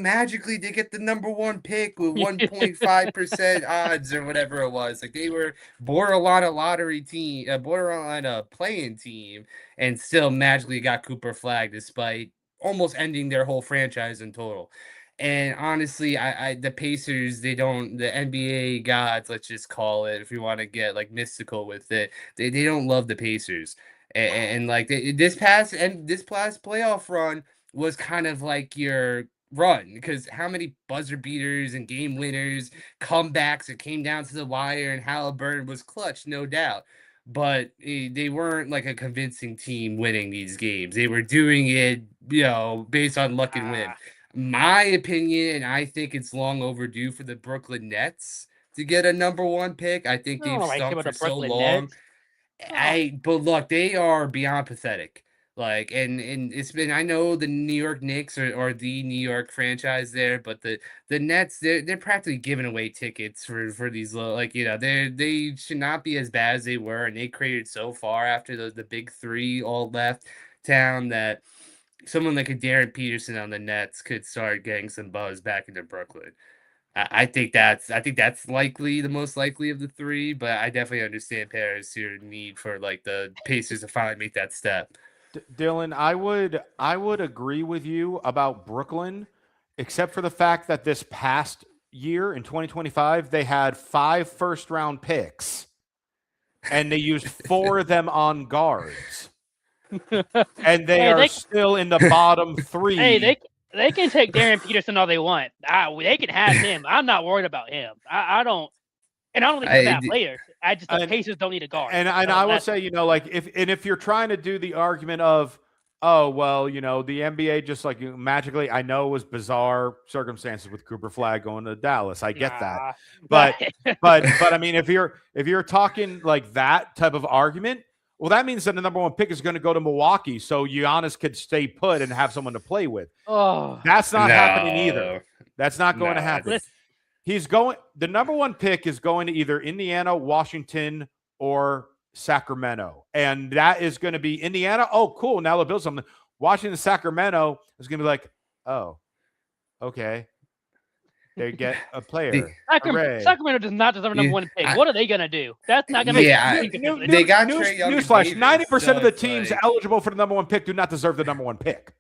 magically they get the number 1 pick with 1.5% odds or whatever it was. Like they were borderline a lottery team, borderline a play-in team, and still magically got Cooper Flag despite almost ending their whole franchise in total. And honestly, the Pacers, the NBA gods, let's just call it, if we want to get like mystical with it, they don't love the Pacers. And like this past playoff run was kind of like your run, because how many buzzer beaters and game winners, comebacks, it came down to the wire, and Halliburton was clutch, no doubt. But they weren't like a convincing team winning these games. They were doing it, based on luck and whim. My opinion, and I think it's long overdue for the Brooklyn Nets to get a number 1 pick. I think they've stunk for so long. But look, they are beyond pathetic. Like, and it's been, I know the New York Knicks are the New York franchise there, but the Nets, they're practically giving away tickets for these low, like, they should not be as bad as they were, and they created so far after the big three all left town that someone like a Darren Peterson on the Nets could start getting some buzz back into Brooklyn. I think that's likely, the most likely of the three, but I definitely understand Paris' your need for like the Pacers to finally make that step. Dylan, I would agree with you about Brooklyn, except for the fact that this past year in 2025 they had 5 first-round picks, and they used 4 of them on guards, and they are still in the bottom 3. Hey, they can take Darren Peterson all they want. They can have him. I'm not worried about him. I don't think he's a bad player. The Pacers don't need a guard. And I will say, like if you're trying to do the argument of, oh well, the NBA just like magically, I know it was bizarre circumstances with Cooper Flag going to Dallas. I get that, but I mean, if you're talking like that type of argument, well, that means that the number 1 pick is going to go to Milwaukee, so Giannis could stay put and have someone to play with. Oh, that's not happening either. That's not going to happen. The number 1 pick is going to either Indiana, Washington, or Sacramento. And that is going to be Indiana. Oh, cool. Now they'll build something. Washington, Sacramento is going to be like, oh, okay. They get a player. Sacramento does not deserve a number 1 pick. What are they going to do? That's not going to make they got Trae Young. Newsflash, 90% of the teams eligible for the number 1 pick do not deserve the number 1 pick.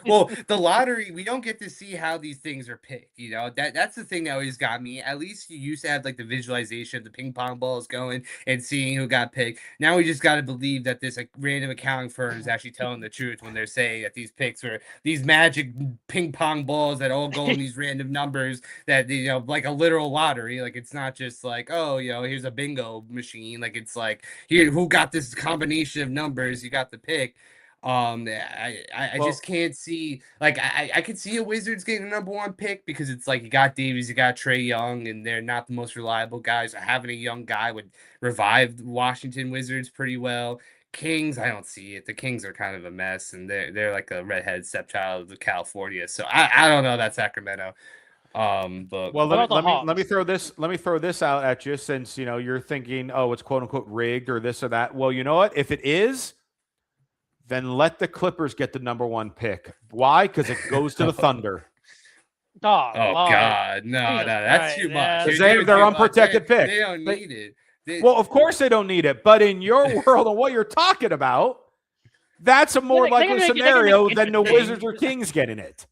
Well, the lottery, we don't get to see how these things are picked. That's the thing that always got me. At least you used to have like the visualization of the ping pong balls going and seeing who got picked. Now we just got to believe that this like random accounting firm is actually telling the truth when they're saying that these picks are these magic ping pong balls that all go in these random numbers, that like a literal lottery. Like, it's not just like, oh, here's a bingo machine. Like, it's like, here, who got this combination of numbers, you got the pick. I just can't see, like, I could see a Wizards getting a number 1 pick, because it's like you got Davies, you got Trae Young, and they're not the most reliable guys. Having a young guy would revive the Washington Wizards pretty well. Kings, I don't see it. The Kings are kind of a mess, and they're like a redhead stepchild of California. So I don't know about Sacramento. But let me throw this out at you, since you're thinking, oh, it's quote unquote rigged or this or that. Well, you know what? If it is, then let the Clippers get the number 1 pick. Why? Because it goes to the Thunder. Oh God, no, that's too much. They're unprotected pick. They don't need it. Well, of course they don't need it, but in your world and what you're talking about, that's a more likely scenario than the Wizards or Kings getting it.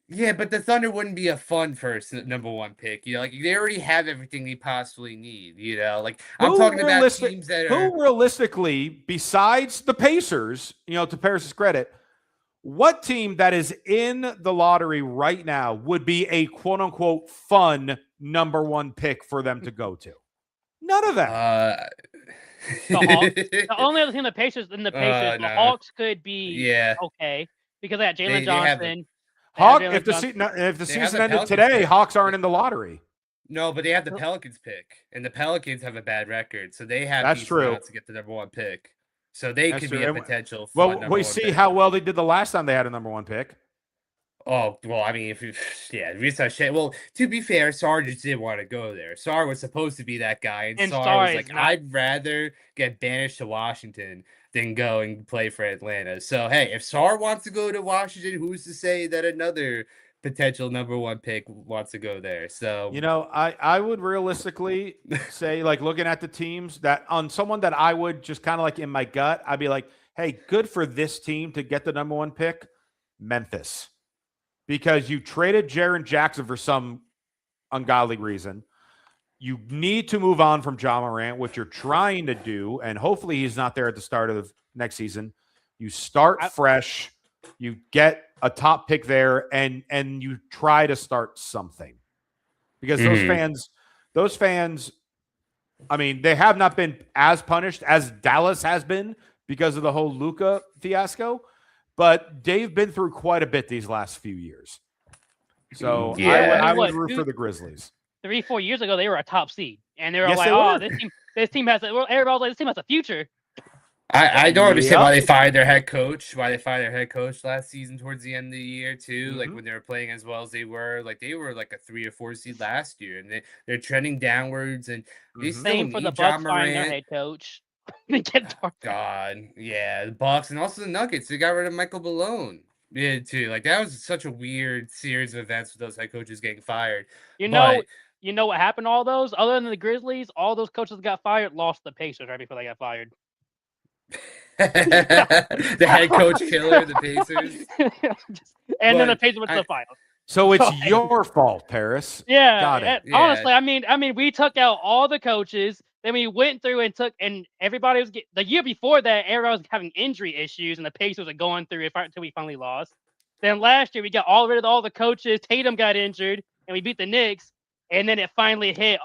Yeah, but the Thunder wouldn't be a fun first number 1 pick. Like, they already have everything they possibly need. Like, I'm talking about teams that are... Who realistically, besides the Pacers, to Paris' credit, what team that is in the lottery right now would be a quote unquote fun number 1 pick for them to go to? None of them. The Hawks. The only other thing the Pacers, the Hawks could be okay, because they got Jalen Johnson. If the season ended today, pick. Hawks aren't in the lottery. No, but they have the Pelicans pick, and the Pelicans have a bad record, so they have to get the number 1 pick. So they could be a potential. Well, we see how well they did the last time they had a number 1 pick. Oh, well, I mean, well, to be fair, Sarr just didn't want to go there. Sarr was supposed to be that guy, and Sarr was like, I'd rather get banished to Washington than go and play for Atlanta. So, hey, if Sarr wants to go to Washington, who's to say that another potential number 1 pick wants to go there? So, I would realistically say, like, looking at the teams, that on someone that I would just kind of like in my gut, I'd be like, hey, good for this team to get the number 1 pick, Memphis. Because you traded Jaren Jackson for some ungodly reason. you need to move on from Ja Morant, which you're trying to do, and hopefully he's not there at the start of next season. You start fresh, you get a top pick there, and you try to start something. Because those fans, I mean, they have not been as punished as Dallas has been because of the whole Luka fiasco, but they've been through quite a bit these last few years. So I would root for the Grizzlies. 3-4 years ago, they were a top seed, and they were "Oh, this team has everybody was like, this team has a future." I don't understand why they fired their head coach. Why they fired their head coach last season towards the end of the year too. Like when they were playing as well as they were, they were like a 3 or 4 seed last year, and they're trending downwards. And they still same for the Bucks firing their head coach. God, yeah, the Bucks and also the Nuggets. They got rid of Michael Malone. Yeah, too. Like that was such a weird series of events with those head coaches getting fired. You know what happened to all those? Other than the Grizzlies, all those coaches that got fired lost the Pacers right before they got fired. The head coach killer, the Pacers. Then the Pacers went to the finals. So it's your fault, Paris. Yeah. Got it. Honestly, I mean, we took out all the coaches. Then we went through and everybody was the year before that, everybody was having injury issues, and the Pacers were going through it until we finally lost. Then last year we got rid of all the coaches. Tatum got injured, and we beat the Knicks. And then it finally hit.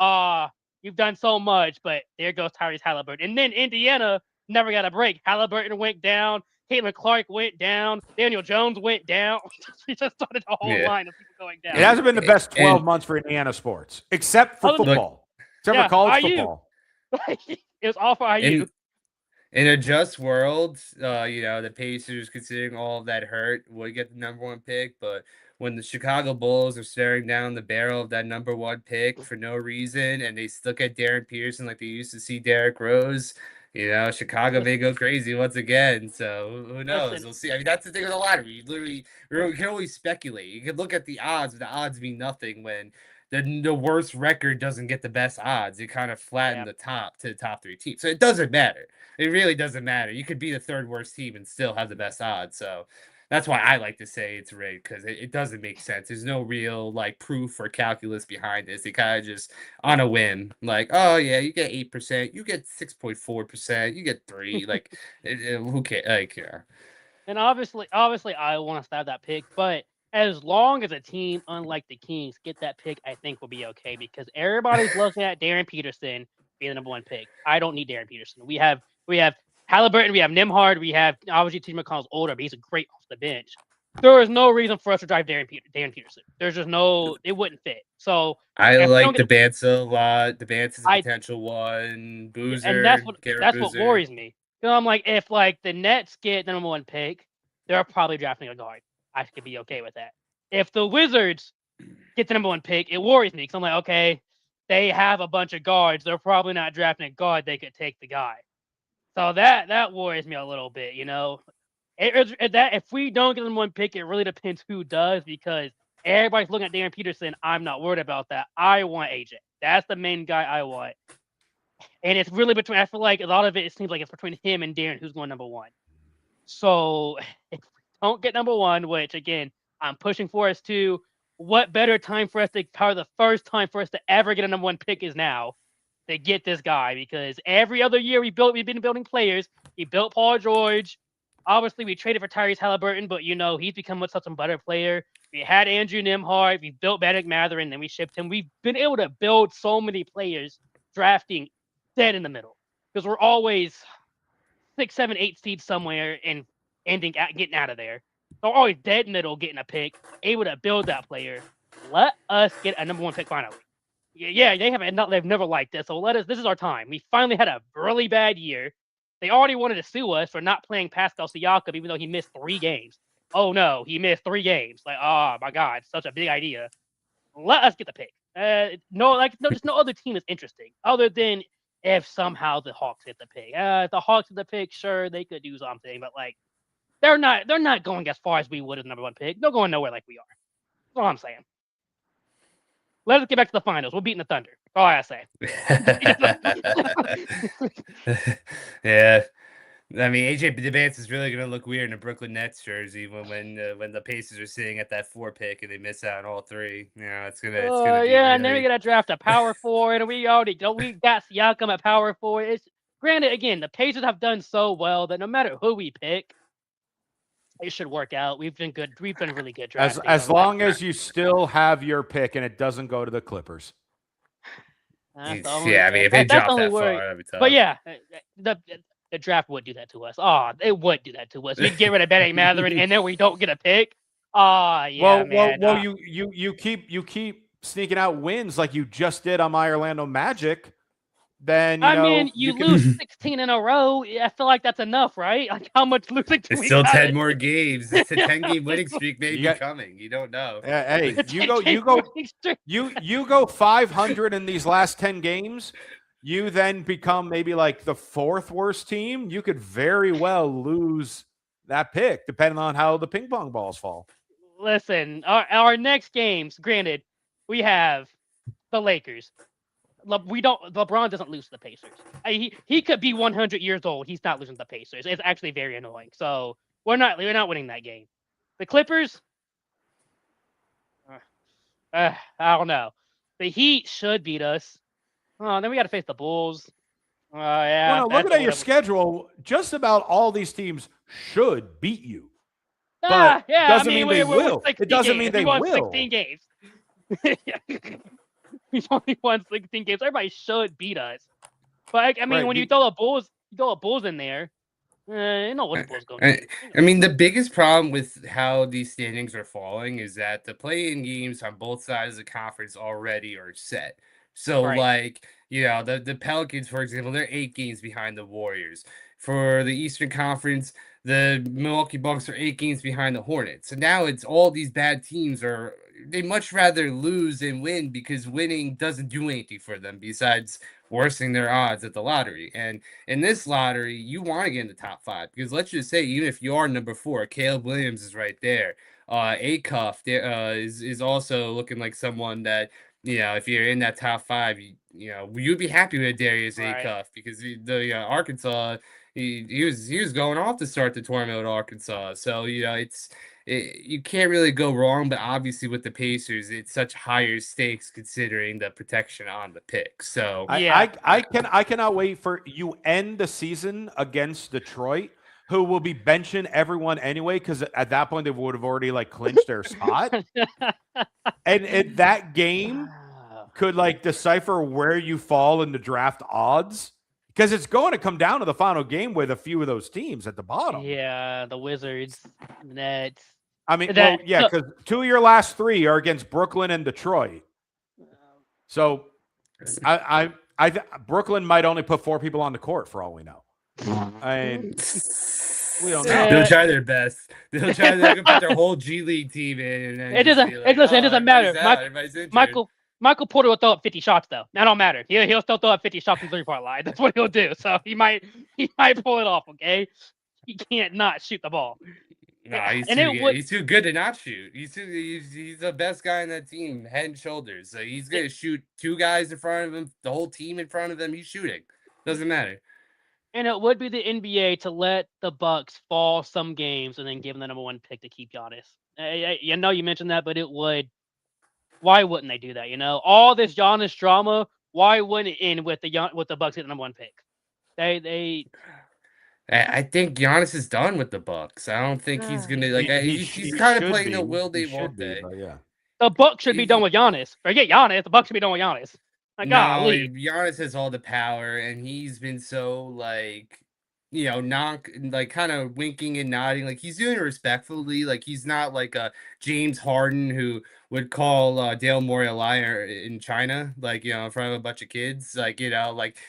You've done so much, but there goes Tyrese Halliburton. And then Indiana never got a break. Halliburton went down. Caitlin Clark went down. Daniel Jones went down. We just started a whole line of people going down. It hasn't been the best 12 months for Indiana sports, except for football. Except for college football. It was all for IU. In a just world, the Pacers, considering all of that hurt, would get the number 1 pick. But when the Chicago Bulls are staring down the barrel of that number 1 pick for no reason, and they still get Darren Pearson like they used to see Derrick Rose, Chicago may go crazy once again. So who knows? We'll see. I mean, that's the thing with the lottery. You can always speculate. You can look at the odds, but the odds mean nothing when the worst record doesn't get the best odds. It kind of flatten the top to the top 3 teams. So it doesn't matter. It really doesn't matter. You could be the 3rd worst team and still have the best odds. So that's why I like to say it's rigged, because it doesn't make sense. There's no real proof or calculus behind this. They kind of just on a whim, oh yeah, you get 8%, you get 6.4%, you get 3. Who cares? Yeah. And obviously, I want to stab that pick, but as long as a team, unlike the Kings, get that pick, I think we'll be okay, because everybody's looking at Darren Peterson being the number 1 pick. I don't need Darren Peterson. We have Halliburton, we have Nembhard, we have obviously T. McConnell's older, but he's a great off the bench. There is no reason for us to drive Darren Peterson. There's just it wouldn't fit. So I like the Bansa a lot. The Bansa's a potential one. Boozer, and that's what worries me. I'm like, if the Nets get the number 1 pick, they're probably drafting a guard. I could be okay with that. If the Wizards get the number 1 pick, it worries me, because I'm like, okay, they have a bunch of guards. They're probably not drafting a guard. They could take the guy. So that worries me a little bit, If we don't get the number 1 pick, it really depends who does, because everybody's looking at Darren Peterson. I'm not worried about that. I want AJ. That's the main guy I want. And it's really I feel like a lot of it seems like it's between him and Darren who's going number 1. So if we don't get number 1, which again, I'm pushing for us to, what better time for us to power the first time for us to ever get a number 1 pick is now to get this guy, because every other year we've been building players. We built Paul George. Obviously, we traded for Tyrese Halliburton, but he's become such a better player. We had Andrew Nembhard. We built Bennedict Mathurin, then we shipped him. We've been able to build so many players, drafting dead in the middle, because we're always 6, 7, 8 seeds somewhere and getting out of there. So we're always dead middle, getting a pick, able to build that player. Let us get a number 1 pick finally. Yeah, they've never liked this. So this is our time. We finally had a really bad year. They already wanted to sue us for not playing Pascal Siakam, even though he missed 3 games. Oh no, he missed 3 games. Oh my God, such a big idea. Let us get the pick. Just no other team is interesting, other than if somehow the Hawks get the pick. If the Hawks get the pick, sure, they could do something, but they're not going as far as we would as number 1 pick. They're going nowhere like we are. That's all I'm saying. Let us get back to the finals. We're beating the Thunder. That's all I say. Yeah. I mean, AJ Vance is really gonna look weird in a Brooklyn Nets jersey when the Pacers are sitting at that 4 pick and they miss out on all 3. It's gonna be Yeah, and then we really. gotta draft a power forward, and we got Siakam at power forward. It's granted again, the Pacers have done so well that no matter who we pick, it should work out. We've been good. We've been really good drafting. As long as you still have your pick and it doesn't go to the Clippers. That's the only. Yeah, I mean, if it That's the dropped only that worry. far, that'd be tough. But yeah, the draft would do that to us. Oh, it would do that to us. We'd get rid of Bennett Mathurin, and then we don't get a pick. Yeah, man. Well, you keep sneaking out wins like you just did on my Orlando Magic. Then I mean, you lose 16 in a row. I feel like that's enough, right? Like how much losing? It's still 10 more games. It's a 10-game winning streak maybe coming. You don't know. Hey, you go 500 in these last 10 games. You then become maybe like the 4th worst team. You could very well lose that pick depending on how the ping pong balls fall. Listen, our next games, granted, we have the Lakers. LeBron doesn't lose to the Pacers. He could be 100 years old. He's not losing to the Pacers. It's actually very annoying. So we're not winning that game. The Clippers, I don't know. The Heat should beat us. Oh, then we got to face the Bulls. Yeah. Well, no, looking at your schedule, just about all these teams should beat you. Yeah. Doesn't mean they will. It doesn't mean they will. 16 games. We've only won 16 games. Everybody should beat us. But I mean, when you throw a Bulls in there, you know what the Bulls going. I mean, the biggest problem with how these standings are falling is that the play-in games on both sides of the conference already are set. So, like, the Pelicans, for example, they're 8 games behind the Warriors. For the Eastern Conference, the Milwaukee Bucks are 8 games behind the Hornets. So now it's all these bad teams they much rather lose than win because winning doesn't do anything for them besides worsening their odds at the lottery. And in this lottery, you want to get in the top 5 because let's just say, even if you are number 4, Caleb Williams is right there. Acuff is also looking like someone that, if you're in that top 5, you'd be happy with Darius Acuff because the Arkansas, he was going off to start the tournament with Arkansas. So you can't really go wrong, but obviously with the Pacers, it's such higher stakes considering the protection on the pick. So I cannot wait for you end the season against Detroit, who will be benching everyone anyway, because at that point they would have already clinched their spot. and that game could decipher where you fall in the draft odds. Because it's going to come down to the final game with a few of those teams at the bottom. Yeah, the Wizards, Nets. I mean, because 2 of your last 3 are against Brooklyn and Detroit. So, Brooklyn might only put 4 people on the court for all we know. We don't know. They'll try their best. They'll put their whole G League team in. And it doesn't matter. Michael Porter will throw up 50 shots though. That don't matter. He'll still throw up 50 shots from 3-point line. That's what he'll do. So he might pull it off. Okay, he can't not shoot the ball. No, he's too good to not shoot. He's the best guy on that team, head and shoulders. So he's gonna shoot 2 guys in front of him, the whole team in front of him. He's shooting. Doesn't matter. And it would be the NBA to let the Bucks fall some games and then give them the number 1 pick to keep Giannis. You mentioned that, but it would. Why wouldn't they do that? All this Giannis drama. Why wouldn't it end with the Bucks getting the number 1 pick? I think Giannis is done with the Bucks. I don't think he's gonna he's kind of playing the will they won't they. Yeah. The Bucks should be done with Giannis. Forget Giannis. The Bucks should be done with Giannis. Giannis has all the power, and he's been so kind of winking and nodding. He's doing it respectfully. He's not like a James Harden who would call Dale Morey a liar in China, in front of a bunch of kids.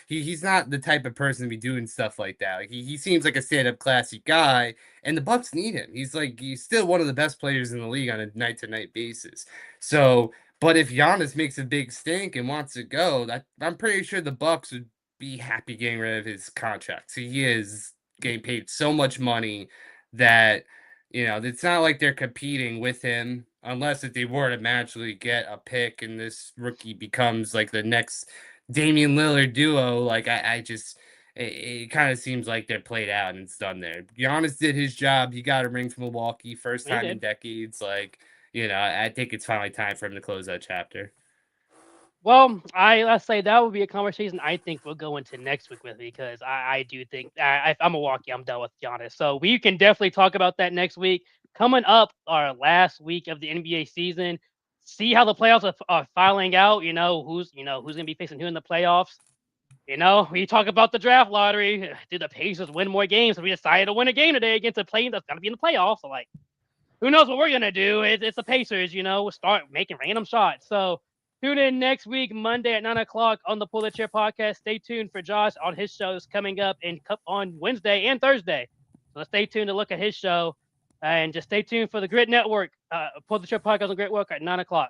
He's not the type of person to be doing stuff like that. He seems like a stand-up classy guy, and the Bucks need him. He's still one of the best players in the league on a night-to-night basis. So, but if Giannis makes a big stink and wants to go, I'm pretty sure the Bucks would be happy getting rid of his contract. So he is getting paid so much money that it's not like they're competing with him unless if they were to magically get a pick and this rookie becomes the next Damian Lillard duo. it kind of seems like they're played out and it's done there. Giannis did his job. He got a ring from Milwaukee, first He time in did. decades. Like, I think it's finally time for him to close that chapter. Well, let's say that would be a conversation I think we'll go into next week with, because I do think I'm Milwaukee. I'm done with Giannis, so we can definitely talk about that next week. Coming up, our last week of the NBA season, see how the playoffs are filing out. Who's gonna be facing who in the playoffs. We talk about the draft lottery. Did the Pacers win more games? So we decided to win a game today against a team that's gonna be in the playoffs. So like, who knows what we're gonna do? It's the Pacers. We'll start making random shots. So tune in next week, Monday at 9:00 on the Pull the Chair podcast. Stay tuned for Josh on his shows coming up on Wednesday and Thursday. So stay tuned to look at his show, and just stay tuned for the Gryd Network. Pull the Chair podcast on Gryd Network at 9:00.